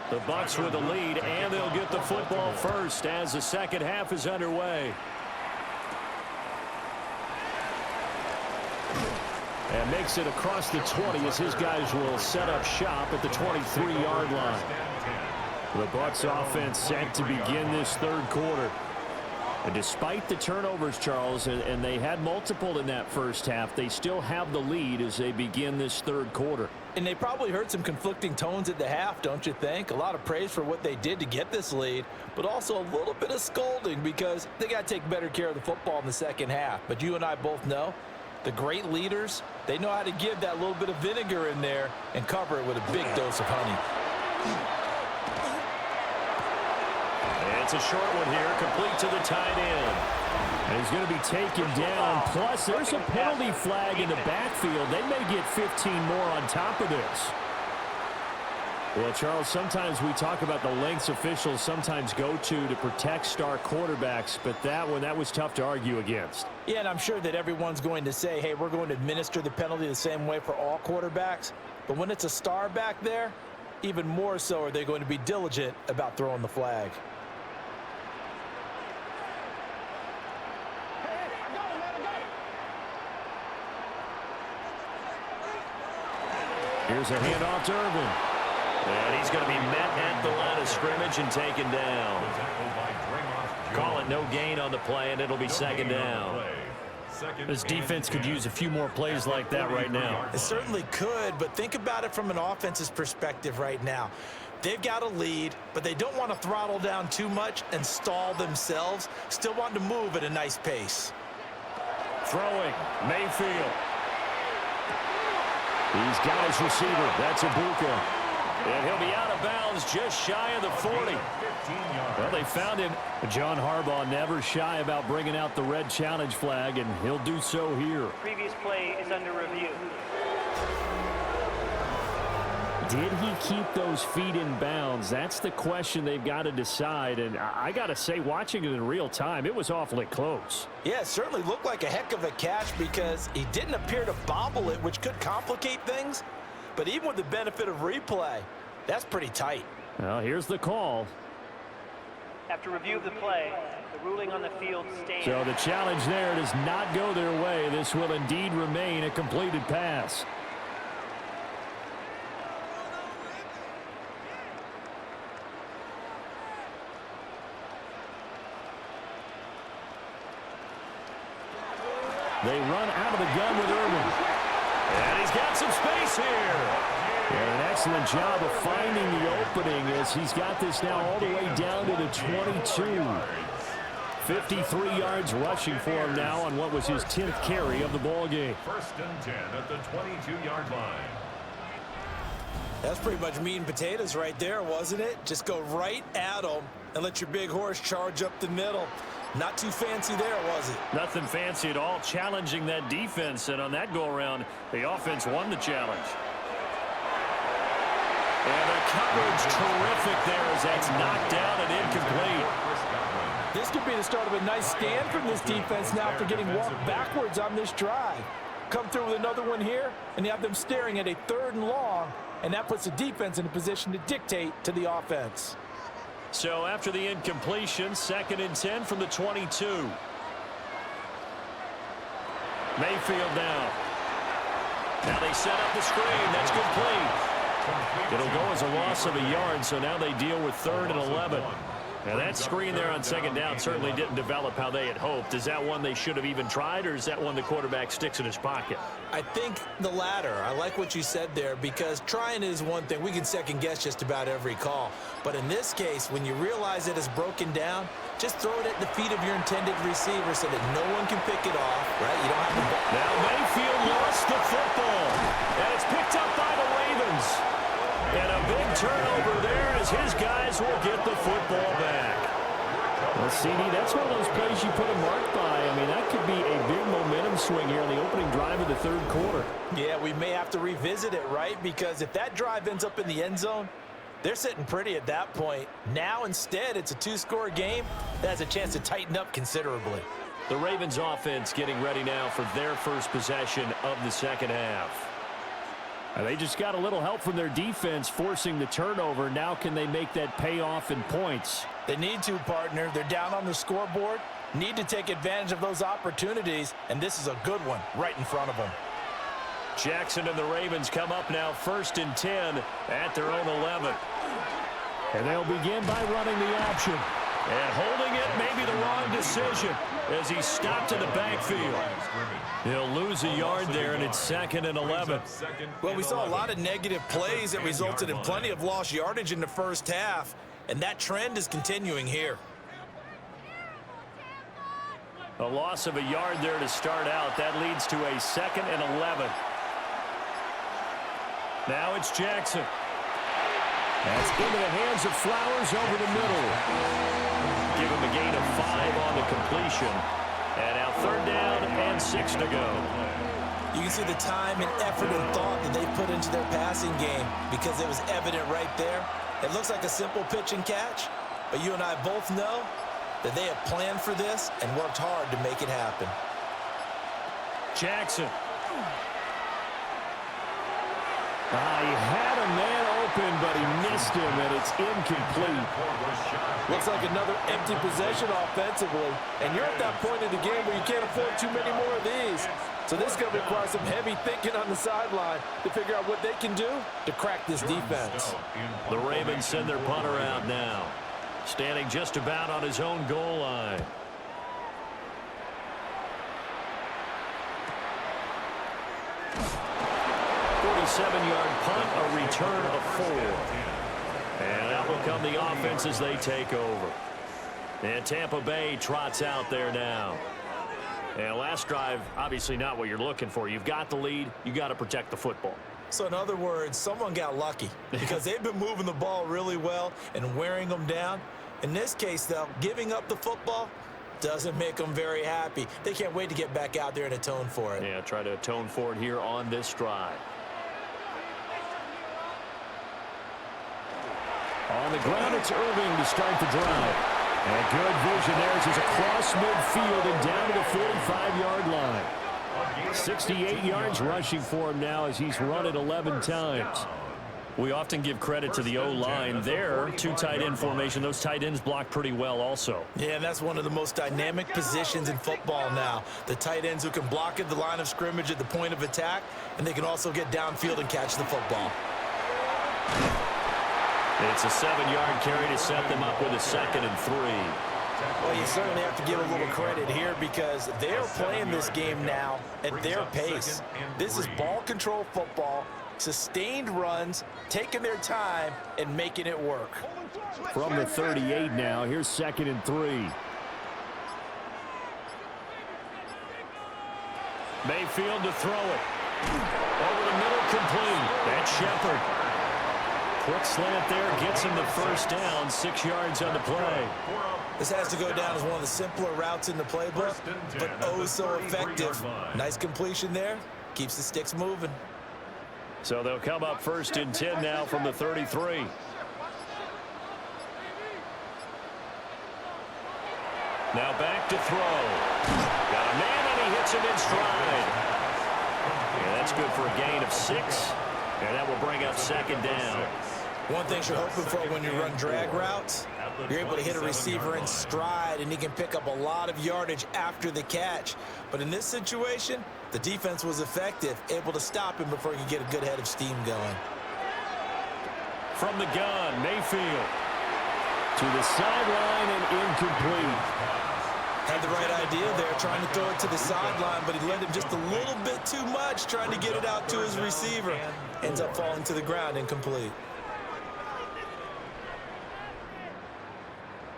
The Bucs with the lead, and they'll get the football first as the second half is underway. And makes it across the 20 as his guys will set up shop at the 23-yard line. The Bucs offense set to begin this third quarter. And despite the turnovers, Charles, and they had multiple in that first half, they still have the lead as they begin this third quarter. And they probably heard some conflicting tones at the half, don't you think? A lot of praise for what they did to get this lead, but also a little bit of scolding because they got to take better care of the football in the second half. But you and I both know the great leaders, they know how to give that little bit of vinegar in there and cover it with a big dose of honey. And it's a short one here, complete to the tight end. And he's going to be taken down. Plus, there's a penalty flag in the backfield. They may get 15 more on top of this. Well, Charles, sometimes we talk about the lengths officials sometimes go to protect star quarterbacks, but that was tough to argue against. Yeah, and I'm sure that everyone's going to say, hey, we're going to administer the penalty the same way for all quarterbacks. But when it's a star back there, even more so are they going to be diligent about throwing the flag. Here's a handoff to Irvin. And he's going to be met at the line of scrimmage and taken down. Call it no gain on the play, and it'll be second down. This defense could use a few more plays like that right now. It certainly could, but think about it from an offense's perspective right now. They've got a lead, but they don't want to throttle down too much and stall themselves. Still want to move at a nice pace. Throwing, Mayfield. He's got his receiver. That's Ibuka. And he'll be out of bounds just shy of the 40. Well, they found him. John Harbaugh never shy about bringing out the red challenge flag, and he'll do so here. Previous play is under review. Did he keep those feet in bounds? That's the question they've got to decide. And I got to say, watching it in real time, it was awfully close. Yeah, it certainly looked like a heck of a catch because he didn't appear to bobble it, which could complicate things. But even with the benefit of replay, that's pretty tight. Well, here's the call. After review of the play, the ruling on the field stands. So the challenge there does not go their way. This will indeed remain a completed pass. They run out of the gun with Irvin. And he's got some space here. And an excellent job of finding the opening as he's got this now all the way down to the 22. 53 yards rushing for him now on what was his 10th carry of the ball game. 1st and 10 at the 22-yard line. That's pretty much meat and potatoes right there, wasn't it? Just go right at them and let your big horse charge up the middle. Not too fancy there, was it? Nothing fancy at all, challenging that defense. And on that go-around, the offense won the challenge. And the coverage terrific there as that's knocked down and incomplete. This could be the start of a nice stand from this defense now after getting walked backwards on this drive. Come through with another one here, and you have them staring at a 3rd and long, and that puts the defense in a position to dictate to the offense. So after the incompletion, 2nd and 10 from the 22. Mayfield now. Now they set up the screen. That's complete. It'll go as a loss of a yard, so now they deal with 3rd and 11. Now that screen there on 2nd down certainly didn't develop how they had hoped. Is that one they should have even tried, or is that one the quarterback sticks in his pocket? I think the latter. I like what you said there because trying is one thing. We can second guess just about every call. But in this case, when you realize it is broken down, just throw it at the feet of your intended receiver so that no one can pick it off, right? You don't have to. Now Mayfield lost the football, and it's picked up by the Ravens. And a big turnover there as his guys will get the football back. Well, CD, that's one of those plays you put a mark by. I mean, that could be a big momentum swing here on the opening drive of the 3rd quarter. Yeah, we may have to revisit it, right? Because if that drive ends up in the end zone, they're sitting pretty at that point. Now, instead, it's a 2-score game that has a chance to tighten up considerably. The Ravens offense getting ready now for their first possession of the 2nd half. They just got a little help from their defense forcing the turnover. Now can they make that pay off in points? They need to, partner. They're down on the scoreboard. Need to take advantage of those opportunities, and this is a good one right in front of them. Jackson and the Ravens come up now 1st and 10 at their own 11. And they'll begin by running the option. And holding it may be the wrong decision as he stopped in the backfield. He'll lose a yard there, and it's 2nd and 11. Well, we saw a lot of negative plays that resulted in plenty of lost yardage in the 1st half, and that trend is continuing here. A loss of a yard there to start out. That leads to a 2nd and 11. Now it's Jackson. That's into the hands of Flowers over the middle. Give him a gain of 5 on the completion. And now 3rd down and 6 to go. You can see the time and effort and thought that they put into their passing game because it was evident right there. It looks like a simple pitch and catch, but you and I both know that they have planned for this and worked hard to make it happen. Jackson. He had a man open, but he missed him, and it's incomplete. Looks like another empty possession offensively, and you're at that point in the game where you can't afford too many more of these. So this is going to require some heavy thinking on the sideline to figure out what they can do to crack this defense. The Ravens send their punter out now, standing just about on his own goal line. Seven-yard punt, a return of 4. And out will come the offense as they take over. And Tampa Bay trots out there now. And last drive, obviously not what you're looking for. You've got the lead. You got to protect the football. So in other words, someone got lucky because they've been moving the ball really well and wearing them down. In this case, though, giving up the football doesn't make them very happy. They can't wait to get back out there and atone for it. Yeah, try to atone for it here on this drive. On the ground, it's Irving to start the drive. And good vision there as he's across midfield and down to the 45-yard line. 68 yards rushing for him now as he's run it 11 times. We often give credit to the O-line there. 2 tight end formation. Those tight ends block pretty well also. Yeah, and that's one of the most dynamic positions in football now. The tight ends who can block at the line of scrimmage at the point of attack, and they can also get downfield and catch the football. It's a 7-yard carry to set them up with a 2nd and 3. Well, you certainly have to give a little credit here because they're playing this game now at their pace. This is ball control football, sustained runs, taking their time, and making it work. From the 38 now, here's 2nd and 3. Mayfield to throw it. Over the middle, complete. That's Shepard. Quick slant there, gets him the first down, 6 yards on the play. This has to go down as one of the simpler routes in the playbook, but oh so effective. Nice completion there, keeps the sticks moving. So they'll come up 1st and 10 now from the 33. Now back to throw. Got a man and he hits him in stride. Yeah, that's good for a gain of 6. And that will bring up 2nd down. One thing you're hoping for when you run drag routes, you're able to hit a receiver in stride and he can pick up a lot of yardage after the catch. But in this situation, the defense was effective, able to stop him before he could get a good head of steam going. From the gun, Mayfield. To the sideline and incomplete. Had the right idea there, trying to throw it to the sideline, but he let him just a little bit too much, trying to get it out to his receiver. Ends up falling to the ground, incomplete.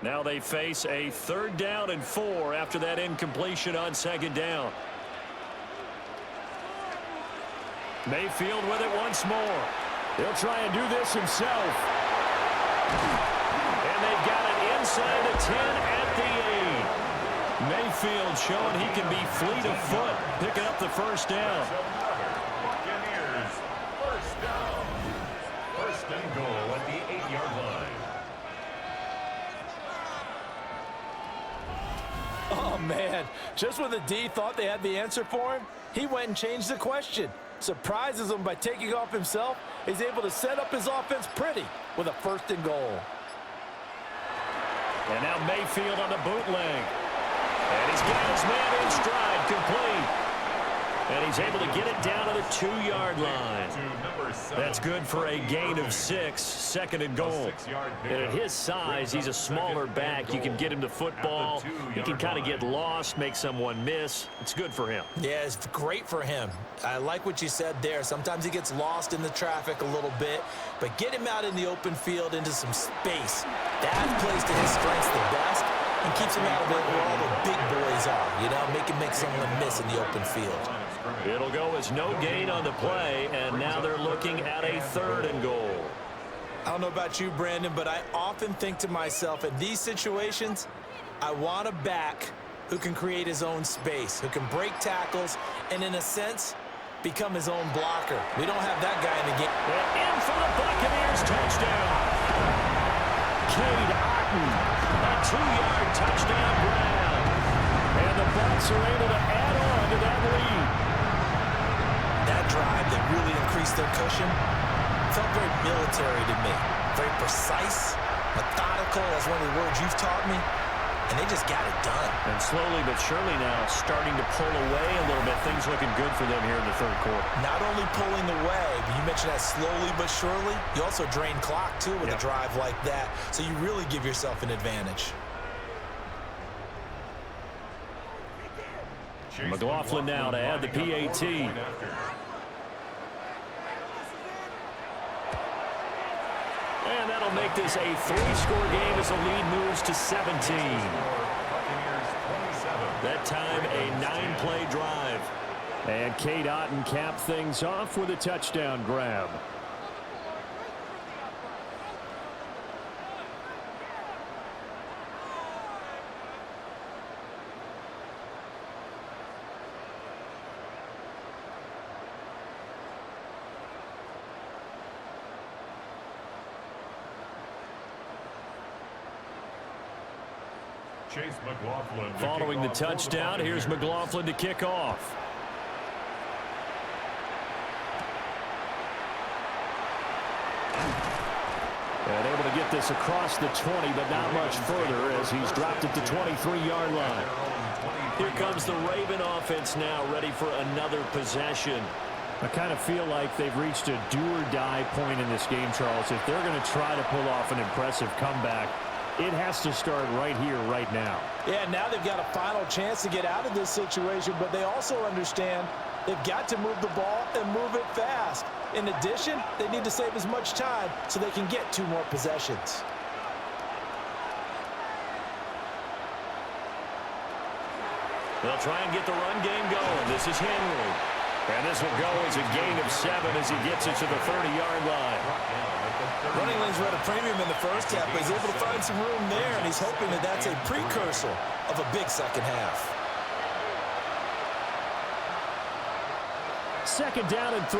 Now they face a 3rd down and 4 after that incompletion on 2nd down. Mayfield with it once more. He'll try and do this himself. And they've got it inside the 10 at the 8. Mayfield showing he can be fleet of foot, picking up the 1st down. Buccaneers, 1st down. 1st and goal at the 8-yard line. Oh, man. Just when the D thought they had the answer for him, he went and changed the question. Surprises him by taking off himself. He's able to set up his offense pretty with a 1st and goal. And now Mayfield on the bootleg. And he's got his man in stride, complete. And he's able to get it down to the 2-yard line. That's good for a gain of 6, 2nd and goal. And at his size, he's a smaller back. You can get him to football. He can kind of get lost, make someone miss. It's good for him. Yeah, it's great for him. I like what you said there. Sometimes he gets lost in the traffic a little bit, but get him out in the open field into some space. That plays to his strengths the best and keeps him out of it where all the big boys are, you know, make him make someone miss in the open field. It'll go as no gain on the play, and now they're looking at a 3rd and goal. I don't know about you, Brandon, but I often think to myself, in these situations, I want a back who can create his own space, who can break tackles, and in a sense, become his own blocker. We don't have that guy in the game. And in for the Buccaneers touchdown. Cade Otton, a 2-yard touchdown grab. And the Bucs are able to add on to that lead. That drive that really increased their cushion felt very military to me. Very precise, methodical. That's one of the words you've taught me. And they just got it done. And slowly but surely now starting to pull away a little bit. Things looking good for them here in the third quarter. Not only pulling away, but you mentioned that slowly but surely. You also drain clock, too, with a drive like that. So you really give yourself an advantage. McLaughlin now to add the PAT. And that'll make this a 3-score game as the lead moves to 17. That time a 9-play drive. And Cade Otton capped things off with a touchdown grab. Chase McLaughlin. Following the touchdown, here's McLaughlin to kick off. And able to get this across the 20, but not much further as he's dropped it to 23-yard line. Here comes the Raven offense now, ready for another possession. I kind of feel like they've reached a do-or-die point in this game, Charles. If they're going to try to pull off an impressive comeback, it has to start right here, right now. Yeah, now they've got a final chance to get out of this situation, but they also understand they've got to move the ball and move it fast. In addition, they need to save as much time so they can get 2 more possessions. They'll try and get the run game going. This is Henry. And this will go as a gain of 7 as he gets it to the 30-yard line. Running lanes were at a premium in the first half, but he's able to find some room there, and he's hoping that that's a precursor of a big second half. 2nd down and 3.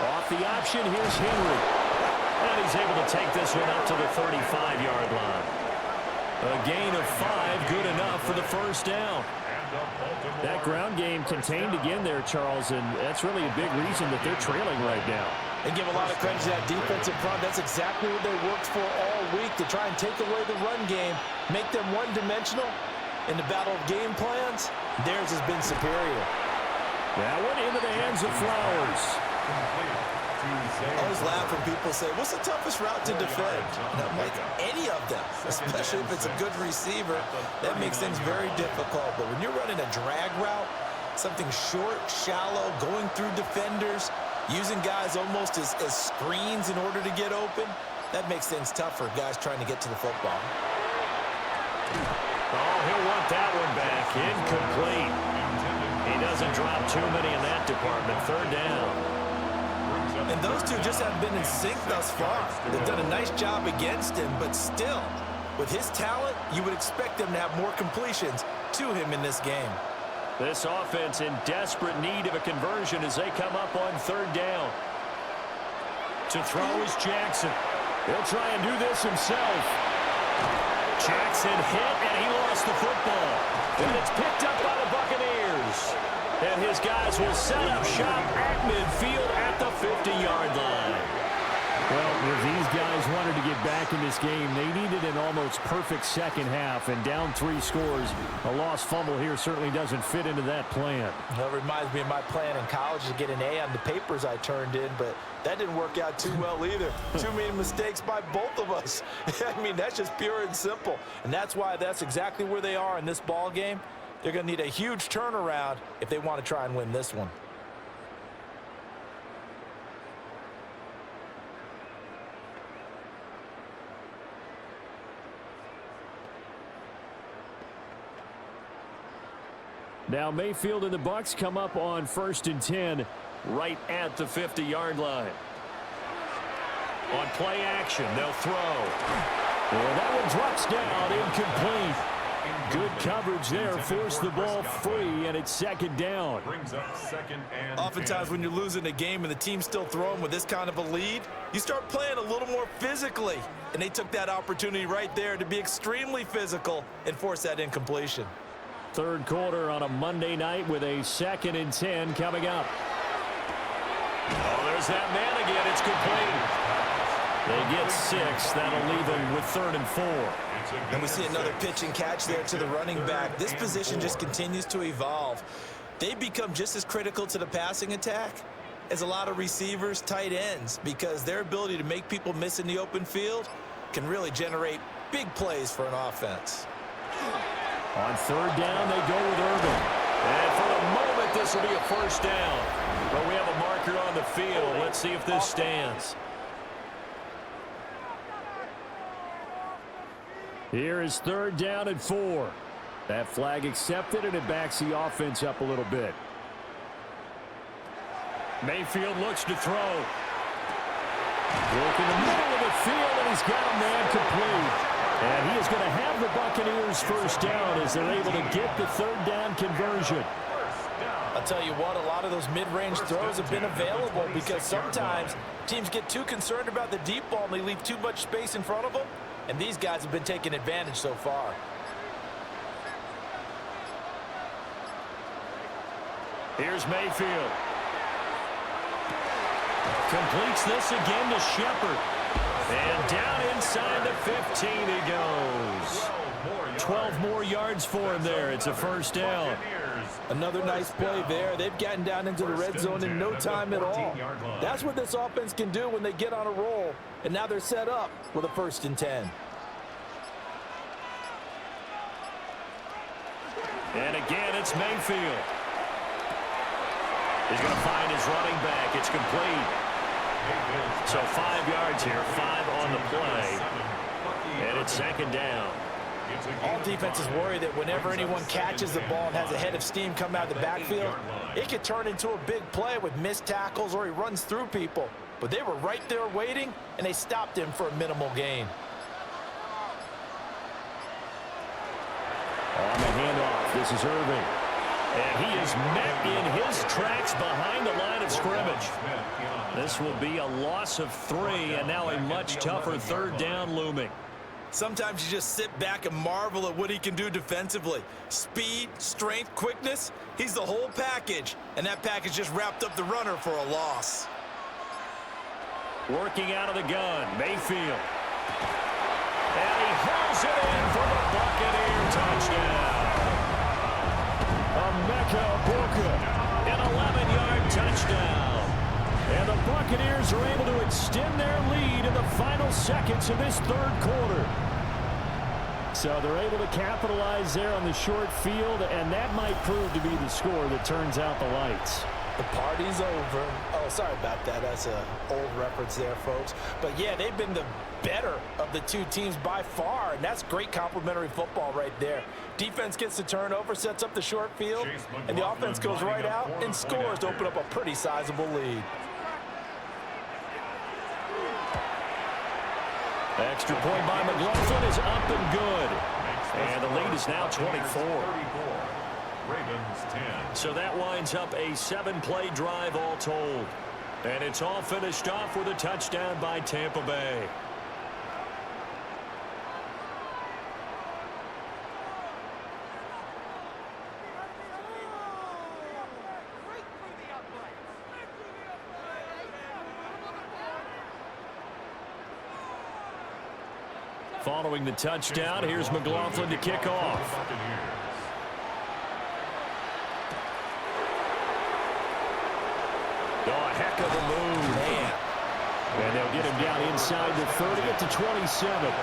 Off the option, here's Henry. And he's able to take this one up to the 35-yard line. A gain of 5, good enough for the first down. That ground game contained again there, Charles, and that's really a big reason that they're trailing right now. They give a lot of credit to that defensive front. That's exactly what they worked for all week, to try and take away the run game, make them one-dimensional. In the battle of game plans, theirs has been superior. That one into the hands of Flowers. I always laugh when people say, what's the toughest route to defend? And I'm like, any of them, especially if it's a good receiver. That makes things very difficult. But when you're running a drag route, something short, shallow, going through defenders, using guys almost as screens in order to get open, that makes things tough for guys trying to get to the football. Oh, he'll want that one back. Incomplete. He doesn't drop too many in that department. 3rd down. And those two just haven't been in sync thus far. They've done a nice job against him, but still, with his talent, you would expect them to have more completions to him in this game. This offense in desperate need of a conversion as they come up on 3rd down. To throw is Jackson. He'll try and do this himself. Jackson hit, and he lost the football. And it's picked up by the Buccaneers. And his guys will set up shop at midfield at the 50-yard line. Well, if these guys wanted to get back in this game, they needed an almost perfect second half, and down 3 scores. A lost fumble here certainly doesn't fit into that plan. That reminds me of my plan in college to get an A on the papers I turned in, but that didn't work out too well either. Too many mistakes by both of us. I mean, that's just pure and simple. And that's why that's exactly where they are in this ball game. They're going to need a huge turnaround if they want to try and win this one. Now Mayfield and the Bucs come up on 1st and 10 right at the 50-yard line. On play action, they'll throw. Well, that one drops down, incomplete. Good coverage there. Forced the ball free, and it's second down. Brings up second and Oftentimes 10. when you're losing a game and the team's still throwing with this kind of a lead, you start playing a little more physically. And they took that opportunity right there to be extremely physical and force that incompletion. Third quarter on a Monday night with a 2nd and 10 coming up. Oh, there's that man again. It's complete. They get 6. That'll leave them with 3rd and 4. And we see another pitch and catch there to the running back. This position just continues to evolve. They become just as critical to the passing attack as a lot of receivers, tight ends, because their ability to make people miss in the open field can really generate big plays for an offense. On 3rd down, they go with Urban. And for the moment, this will be a first down. But we have a marker on the field. Let's see if this stands. Here is 3rd down and 4. That flag accepted, and it backs the offense up a little bit. Mayfield looks to throw. Work in the middle of the field, and he's got a man complete. And he is going to have the Buccaneers first down as they're able to get the 3rd down conversion. I'll tell you what, a lot of those mid-range throws have been available because sometimes teams get too concerned about the deep ball and they leave too much space in front of them. And these guys have been taking advantage so far. Here's Mayfield. Completes this again to Shepard. And down inside the 15 he goes. 12 more yards for him there. It's a first down. Another nice play there. They've gotten down into the red zone in no time at all. That's what this offense can do when they get on a roll. And now they're set up with a 1st and 10. And again, it's Mayfield. He's going to find his running back. It's complete. So 5 yards here, 5 on the play. And it's 2nd down. All defenses worry that whenever anyone catches the ball and has a head of steam come out of the backfield, it could turn into a big play with missed tackles or he runs through people. But they were right there waiting, and they stopped him for a minimal gain. On the handoff, this is Irving. And he is met in his tracks behind the line of scrimmage. This will be a loss of 3, and now a much tougher 3rd down looming. Sometimes you just sit back and marvel at what he can do defensively. Speed, strength, quickness, he's the whole package. And that package just wrapped up the runner for a loss. Working out of the gun, Mayfield. And he hauls it in for the Buccaneer touchdown. Emeka Buka, An 11-yard touchdown. and the Buccaneers are able to extend their lead in the final seconds of this 3rd quarter. So they're able to capitalize there on the short field, and that might prove to be the score that turns out the lights. The party's over. Oh, sorry about that. That's an old reference there, folks. But, yeah, they've been the better of the two teams by far, and that's great complimentary football right there. Defense gets the turnover, sets up the short field, and the offense goes right out and scores to open up a pretty sizable lead. Extra point by McLaughlin is up and good. And the lead is now 24. Ravens 10. So that winds up a 7-play drive all told. And it's all finished off with a touchdown by Tampa Bay. Following the touchdown, here's McLaughlin to kick off. Oh, heck of a move. Man. And they'll get him down inside the 30 at the 27.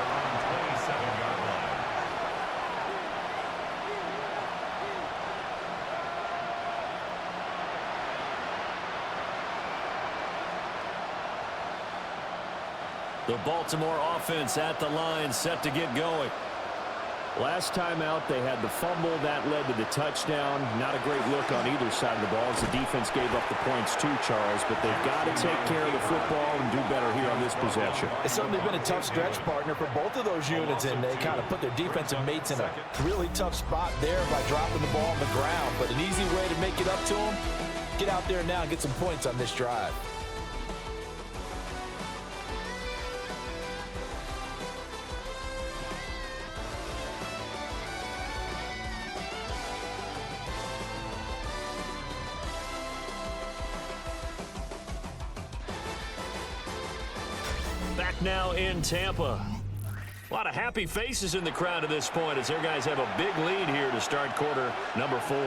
The Baltimore offense at the line, set to get going. Last time out, they had the fumble. That led to the touchdown. Not a great look on either side of the ball as the defense gave up the points too, Charles. But they've got to take care of the football and do better here on this possession. It's certainly been a tough stretch, partner, for both of those units, and they kind of put their defensive mates in a really tough spot there by dropping the ball on the ground. But an easy way to make it up to them, get out there now and get some points on this drive. Back now in Tampa. A lot of happy faces in the crowd at this point as their guys have a big lead here to start quarter number 4.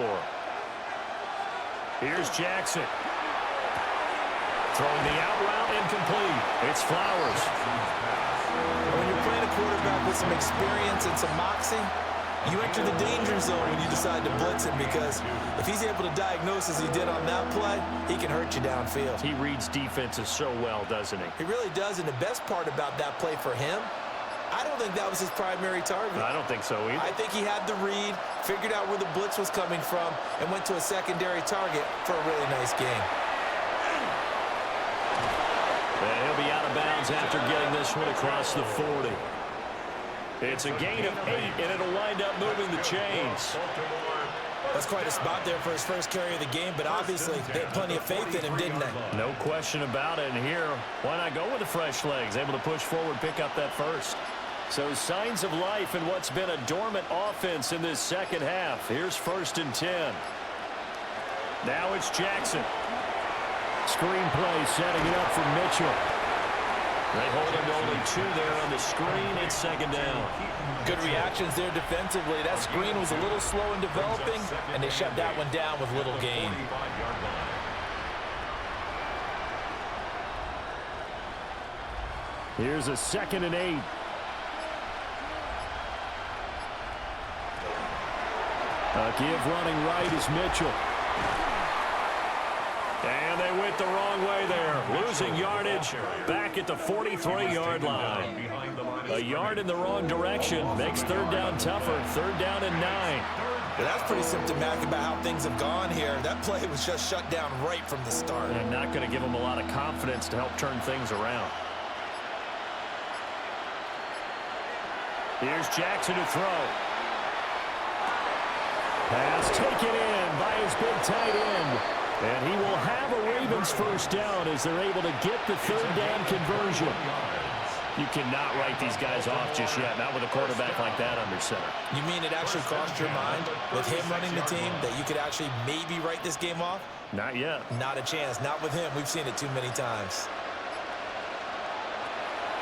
Here's Jackson. Throwing the out route incomplete. It's Flowers. When you're playing a quarterback with some experience and some moxie, you enter the danger zone when you decide to blitz him, because if he's able to diagnose as he did on that play, he can hurt you downfield. He reads defenses so well, doesn't he? He really does, and the best part about that play for him, I don't think that was his primary target. I don't think so either. I think he had the read, figured out where the blitz was coming from, and went to a secondary target for a really nice game. And he'll be out of bounds after getting this one across the 40. It's a gain of 8, and it'll wind up moving the chains. That's quite a spot there for his first carry of the game, but obviously they had plenty of faith in him, didn't they? No question about it. And here, why not go with the fresh legs? Able to push forward, pick up that first. So signs of life in what's been a dormant offense in this second half. Here's 1st and 10. Now it's Jackson. Screenplay setting it up for Mitchell. They hold him to only 2 there on the screen. It's 2nd down. Good reactions there defensively. That screen was a little slow in developing, and they shut that one down with little gain. Here's a 2nd and 8. A give running right is Mitchell. And they went the wrong way there. Losing yardage back at the 43-yard line. A yard in the wrong direction makes 3rd down tougher. 3rd down and 9. Well, that's pretty symptomatic about how things have gone here. That play was just shut down right from the start. And not going to give them a lot of confidence to help turn things around. Here's Jackson to throw. Pass taken in by his big tight end. And he will have a Ravens first down as they're able to get the 3rd down conversion. You cannot write these guys off just yet, not with a quarterback like that under center. You mean it actually crossed your mind with him running the team that you could actually maybe write this game off? Not yet. Not a chance. Not with him. We've seen it too many times.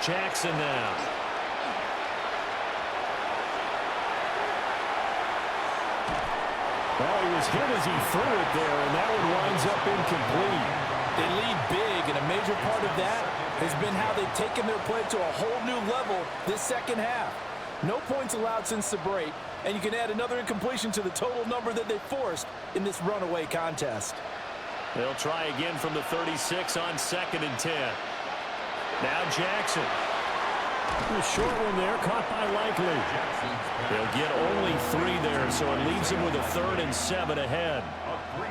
Jackson now. Well, he was hit as he threw it there, and that one winds up incomplete. They lead big, and a major part of that has been how they've taken their play to a whole new level this second half. No points allowed since the break, and you can add another incompletion to the total number that they forced in this runaway contest. They'll try again from the 36 on 2nd and 10. Now Jackson. A short one there, caught by Likely. They'll get only 3 there, so it leaves them with a 3rd and 7 ahead.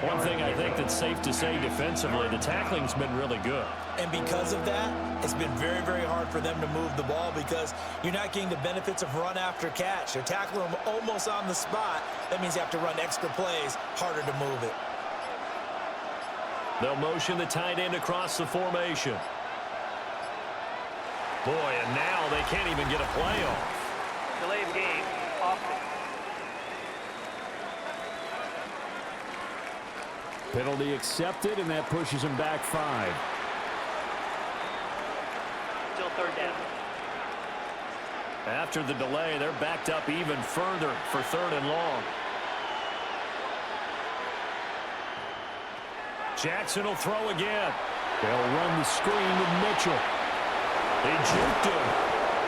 One thing I think that's safe to say defensively, the tackling's been really good. And because of that, it's been very, very hard for them to move the ball because you're not getting the benefits of run after catch. They're tackling them almost on the spot. That means you have to run extra plays, harder to move it. They'll motion the tight end across the formation. Boy, and now they can't even get a play off. Delay of game, offense. Penalty accepted, and that pushes him back 5. Still 3rd down. After the delay, they're backed up even further for 3rd and long. Jackson will throw again. They'll run the screen with Mitchell. He juked him.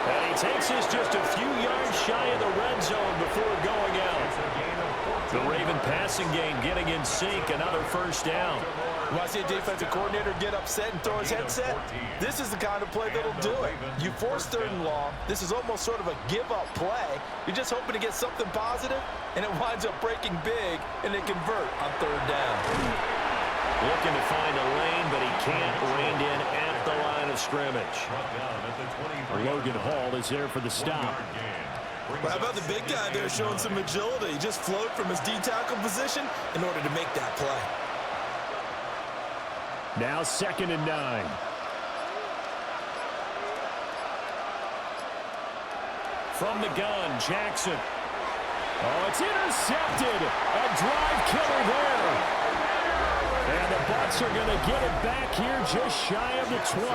And he takes this just a few yards shy of the red zone before going out. The Raven passing game getting in sync. Another first down. You want to see a defensive coordinator get upset and throw his headset? This is the kind of play that'll do it. You force 3rd and long. This is almost sort of a give-up play. You're just hoping to get something positive, and it winds up breaking big, and they convert on 3rd down. Looking to find a lane, but he can't. Reined in at the line of scrimmage. Logan Hall is there for the stop. Well, how about the big guy there showing some agility? He just float from his D-tackle position in order to make that play. Now 2nd and 9. From the gun, Jackson. Oh, it's intercepted. A drive killer there. And the Bucs are going to get it back here just shy of the 20.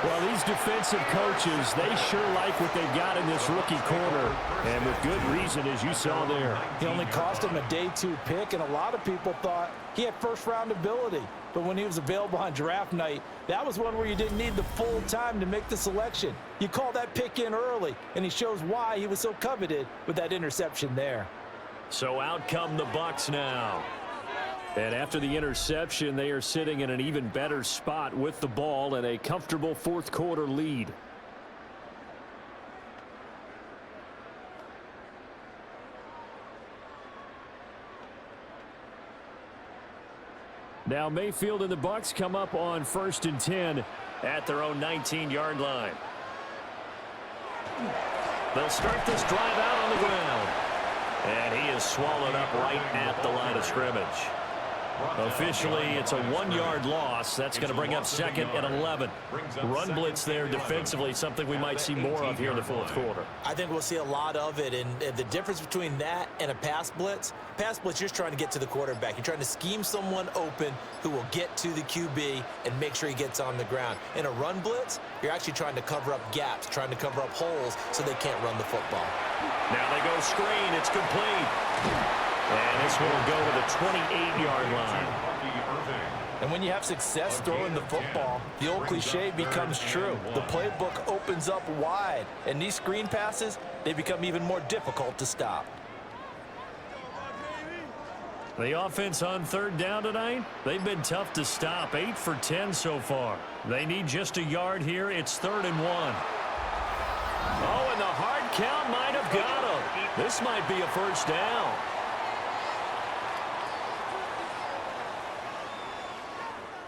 Well, these defensive coaches, they sure like what they've got in this rookie corner. And with good reason, as you saw there. He only cost him a day 2 pick, and a lot of people thought he had first-round ability. But when he was available on draft night, that was one where you didn't need the full time to make the selection. You call that pick in early, and he shows why he was so coveted with that interception there. So out come the Bucs now. And after the interception, they are sitting in an even better spot with the ball and a comfortable 4th quarter lead. Now Mayfield and the Bucs come up on 1st and 10 at their own 19-yard line. They'll start this drive out on the ground. And he is swallowed up right at the line of scrimmage. Officially, it's a 1-yard loss. That's going to bring up 2nd and 11. Run blitz there defensively, something we might see more of here in the 4th quarter. I think we'll see a lot of it, and the difference between that and a pass blitz, you're just trying to get to the quarterback. You're trying to scheme someone open who will get to the QB and make sure he gets on the ground. In a run blitz, you're actually trying to cover up gaps, trying to cover up holes so they can't run the football. Now they go screen. It's complete. And this will go to the 28-yard line. And when you have success throwing the football, the old cliche becomes true. The playbook opens up wide, and these screen passes, they become even more difficult to stop. The offense on 3rd down tonight, they've been tough to stop. 8 for 10 so far. They need just a yard here. It's 3rd and 1. Oh, and the hard count might have got him. This might be a first down.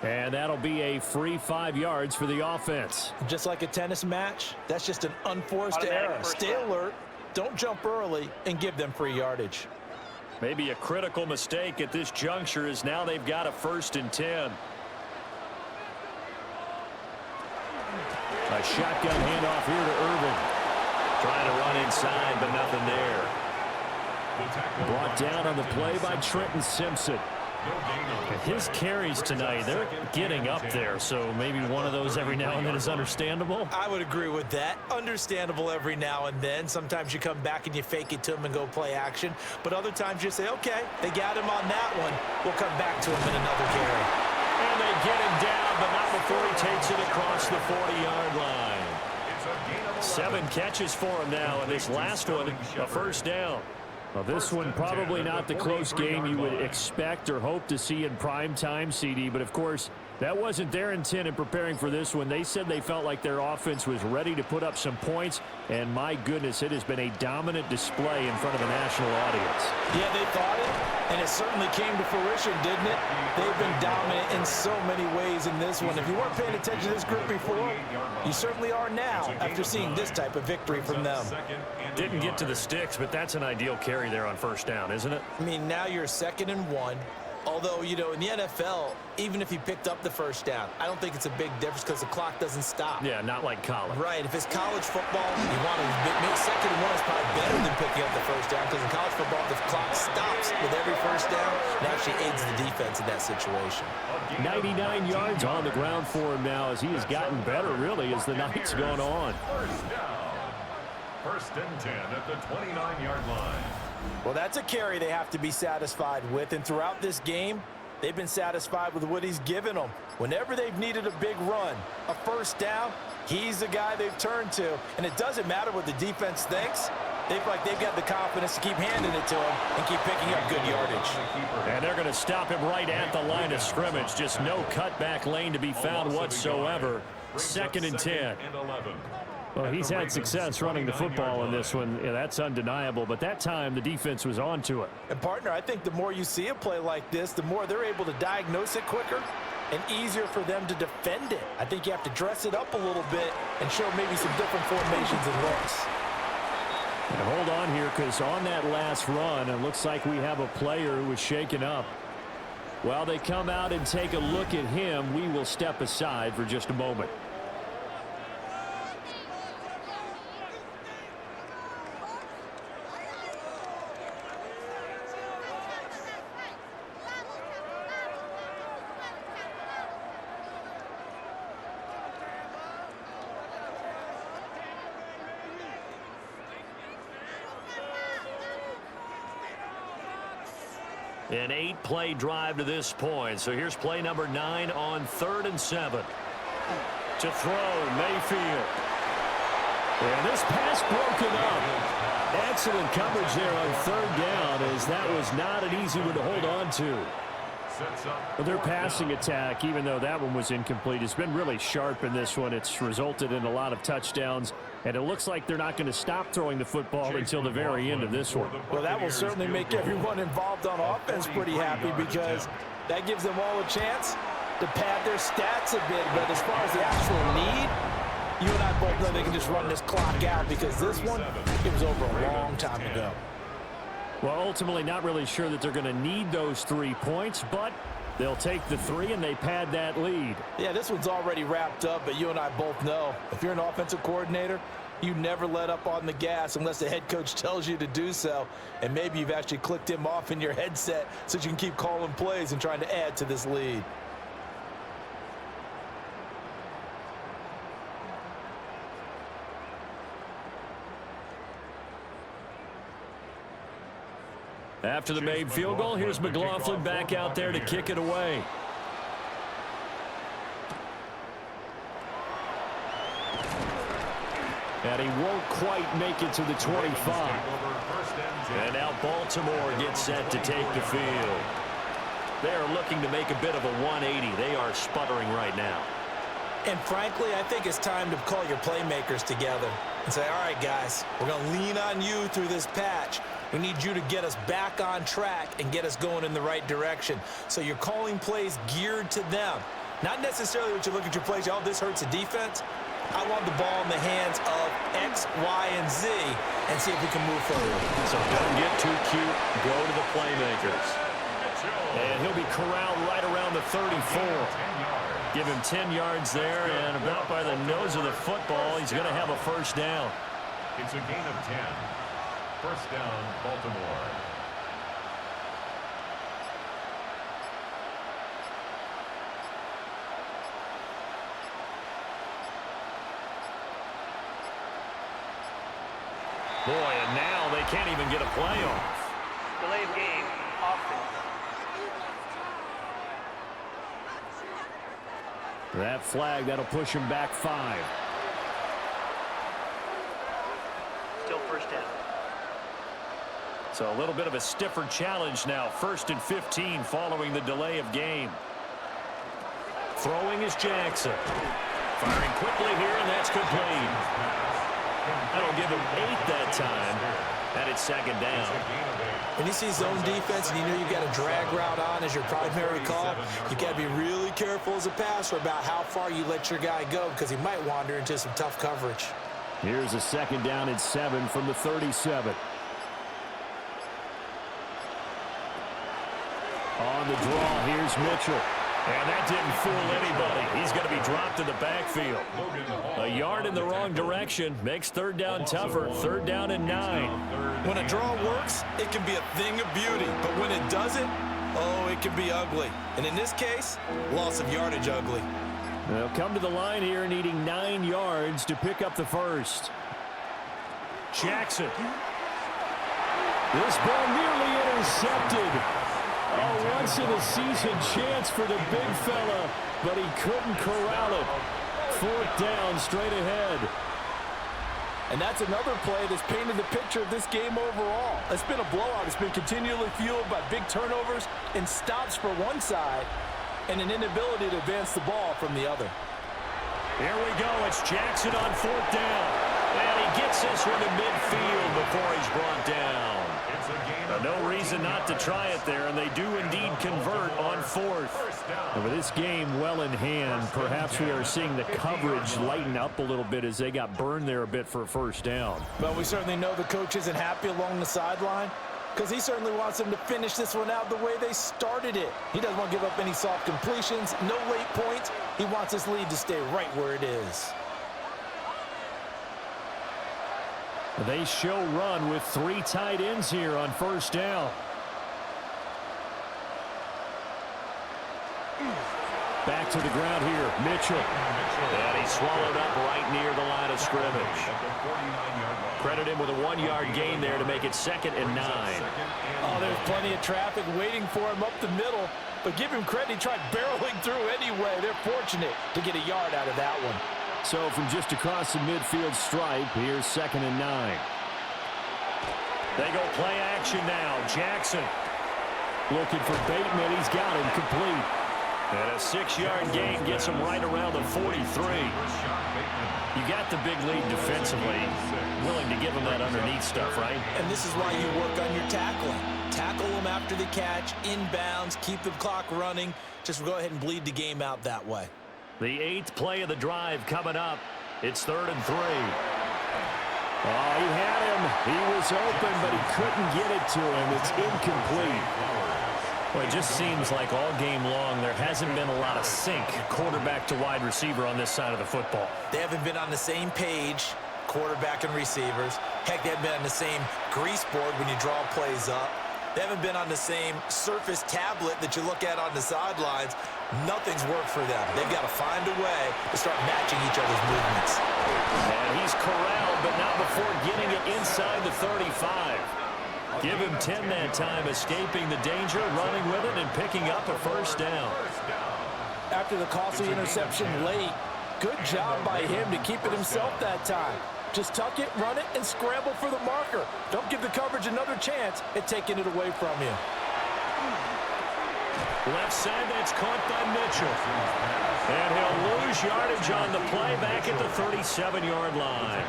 And that'll be a free 5 yards for the offense. Just like a tennis match, that's just an unforced error. Stay alert, don't jump early, and give them free yardage. Maybe a critical mistake at this juncture is now they've got a 1st and 10. A shotgun handoff here to Irvin. Trying to run inside, but nothing there. Brought down on the play by Trenton Simpson. His carries tonight, they're getting up there, so maybe one of those every now and then is understandable. I would agree with that. Understandable every now and then. Sometimes you come back and you fake it to him and go play action. But other times you say, okay, they got him on that one. We'll come back to him in another carry. And they get him down, but not before he takes it across the 40-yard line. 7 catches for him now, and this last one, a first down. Well, this one probably not the close game you would expect or hope to see in prime time, CD. But, of course, that wasn't their intent in preparing for this one. They said they felt like their offense was ready to put up some points. And, my goodness, it has been a dominant display in front of a national audience. Yeah, they thought it, and it certainly came to fruition, didn't it? They've been dominant in so many ways in this one. If you weren't paying attention to this group before, you certainly are now after seeing this type of victory from them. Didn't get to the sticks, but that's an ideal carry there on first down, isn't it? I mean, now you're 2nd and 1. Although, you know, in the NFL, even if he picked up the first down, I don't think it's a big difference because the clock doesn't stop. Yeah, not like college. Right. If it's college football, you want to make 2nd and 1 is probably better than picking up the first down because in college football, the clock stops with every first down. It actually aids the defense in that situation. 99 yards on the ground for him now as he has gotten better, really, as the night's gone on. First down. 1st and 10 at the 29-yard line. Well, that's a carry they have to be satisfied with, and throughout this game, they've been satisfied with what he's given them. Whenever they've needed a big run, a first down, he's the guy they've turned to, and it doesn't matter what the defense thinks. They feel like they've got the confidence to keep handing it to him and keep picking up good yardage. And they're going to stop him right at the line of scrimmage. Just no cutback lane to be found whatsoever. 2nd and 10. Well, he's had success running the football in this one. Yeah, that's undeniable. But that time, the defense was on to it. And, partner, I think the more you see a play like this, the more they're able to diagnose it quicker and easier for them to defend it. I think you have to dress it up a little bit and show maybe some different formations and looks. And hold on here, because on that last run, it looks like we have a player who was shaken up. While they come out and take a look at him, we will step aside for just a moment. An 8-play drive to this point. So here's play number 9 on 3rd and 7. To throw, Mayfield. And this pass broken up. Excellent coverage there on 3rd down, as that was not an easy one to hold on to. But their passing attack, even though that one was incomplete, has been really sharp in this one. It's resulted in a lot of touchdowns, and it looks like they're not going to stop throwing the football until the very end of this one. Well, that will certainly make everyone involved on offense pretty happy, because that gives them all a chance to pad their stats a bit. But as far as the actual need, you and I both know they can just run this clock out, because this one, it was over a long time ago. Well, ultimately not really sure that they're going to need those 3 points, but they'll take the 3 and they pad that lead. Yeah, this one's already wrapped up, but you and I both know if you're an offensive coordinator, you never let up on the gas unless the head coach tells you to do so. And maybe you've actually clicked him off in your headset so you can keep calling plays and trying to add to this lead. After the made field goal, here's McLaughlin back out there to kick it away. And he won't quite make it to the 25. And now Baltimore gets set to take the field. They're looking to make a bit of a 180. They are sputtering right now. And frankly, I think it's time to call your playmakers together and say, all right, guys, we're going to lean on you through this patch. We need you to get us back on track and get us going in the right direction. So you're calling plays geared to them. Not necessarily what you look at your plays, oh, this hurts the defense. I want the ball in the hands of X, Y, and Z and see if we can move forward. So don't get too cute. Go to the playmakers. And he'll be corralled right around the 34. Give him 10 yards there, and about by the nose of the football, he's going to have a first down. It's a gain of 10. First down, Baltimore. Boy, and now they can't even get a play off. Delay of game, offense. That flag, that'll push him back 5. Still first down. So a little bit of a stiffer challenge now. 1st and 15 following the delay of game. Throwing is Jackson. Firing quickly here, and that's complete. That'll give him 8 that time, and it's 2nd down. When you see zone defense and you know you've got a drag route on as your primary call, you got to be really careful as a passer about how far you let your guy go, because he might wander into some tough coverage. Here's a 2nd down and 7 from the 37. On the draw, here's Mitchell. And that didn't fool anybody. He's going to be dropped in the backfield. A yard in the wrong direction makes 3rd down tougher. 3rd down and 9. When a draw works, it can be a thing of beauty. But when it doesn't, oh, it can be ugly. And in this case, loss of yardage ugly. They'll come to the line here needing 9 yards to pick up the first. Jackson. This ball nearly intercepted. Oh, once-in-a-season chance for the big fella, but he couldn't corral it. 4th down straight ahead. And that's another play that's painted the picture of this game overall. It's been a blowout. It's been continually fueled by big turnovers and stops for one side and an inability to advance the ball from the other. Here we go. It's Jackson on 4th down. And he gets this one to midfield before he's brought down. No reason not to try it there, and they do indeed convert on 4th. And with this game well in hand, perhaps we are seeing the coverage lighten up a little bit as they got burned there a bit for a 1st down. But we certainly know the coach isn't happy along the sideline because he certainly wants them to finish this one out the way they started it. He doesn't want to give up any soft completions, no late points. He wants his lead to stay right where it is. They show run with 3 tight ends here on 1st down. Back to the ground here, Mitchell. And he's swallowed up right near the line of scrimmage. Credit him with a 1-yard gain there to make it 2nd and 9. Oh, there's plenty of traffic waiting for him up the middle, but give him credit. He tried barreling through anyway. They're fortunate to get a yard out of that one. So from just across the midfield stripe, here's 2nd and 9. They go play action now. Jackson looking for Bateman. He's got him complete. And a 6-yard gain gets him right around the 43. You got the big lead defensively. Willing to give him that underneath stuff, right? And this is why you work on your tackling. Tackle them after the catch, inbounds, keep the clock running. Just go ahead and bleed the game out that way. The 8th play of the drive coming up. It's 3rd and 3. Oh, he had him. He was open, but he couldn't get it to him. It's incomplete. Well, it just seems like all game long there hasn't been a lot of sync quarterback to wide receiver on this side of the football. They haven't been on the same page, quarterback and receivers. Heck, they haven't been on the same grease board when you draw plays up. They haven't been on the same Surface tablet that you look at on the sidelines. Nothing's worked for them. They've got to find a way to start matching each other's movements. And he's corralled, but not before getting it inside the 35. Give him 10 that time, escaping the danger, running with it, and picking up a 1st down. After the costly interception late, good job by him to keep it himself that time. Just tuck it, run it, and scramble for the marker. Don't give the coverage another chance at taking it away from you. Left side, that's caught by Mitchell. And he'll lose yardage on the play back at the 37-yard line.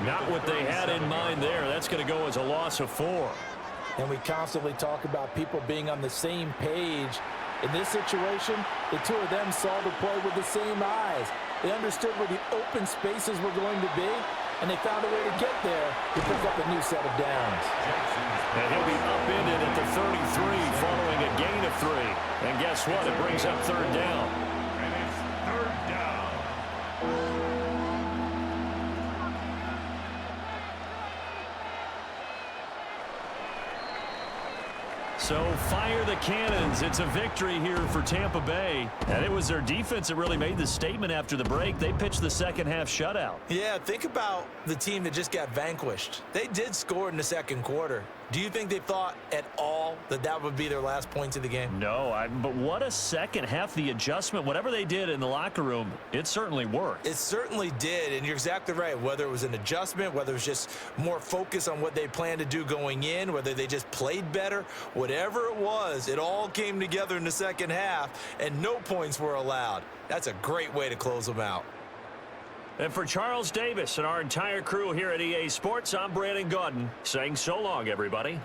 Not what they had in mind there. That's going to go as a loss of 4. And we constantly talk about people being on the same page. In this situation, the two of them saw the play with the same eyes. They understood where the open spaces were going to be, and they found a way to get there to pick up a new set of downs. And he'll be upended at the 33 following a gain of 3. And guess what? It brings up 3rd down. And it's 3rd down. So fire the cannons. It's a victory here for Tampa Bay. And it was their defense that really made the statement after the break. They pitched the second-half shutout. Yeah, think about the team that just got vanquished. They did score in the 2nd quarter. Do you think they thought at all that that would be their last points of the game? No, but what a second half. The adjustment, whatever they did in the locker room, it certainly worked. It certainly did, and you're exactly right. Whether it was an adjustment, whether it was just more focus on what they planned to do going in, whether they just played better, whatever it was, it all came together in the second half, and no points were allowed. That's a great way to close them out. And for Charles Davis and our entire crew here at EA Sports, I'm Brandon Gaudin saying so long, everybody.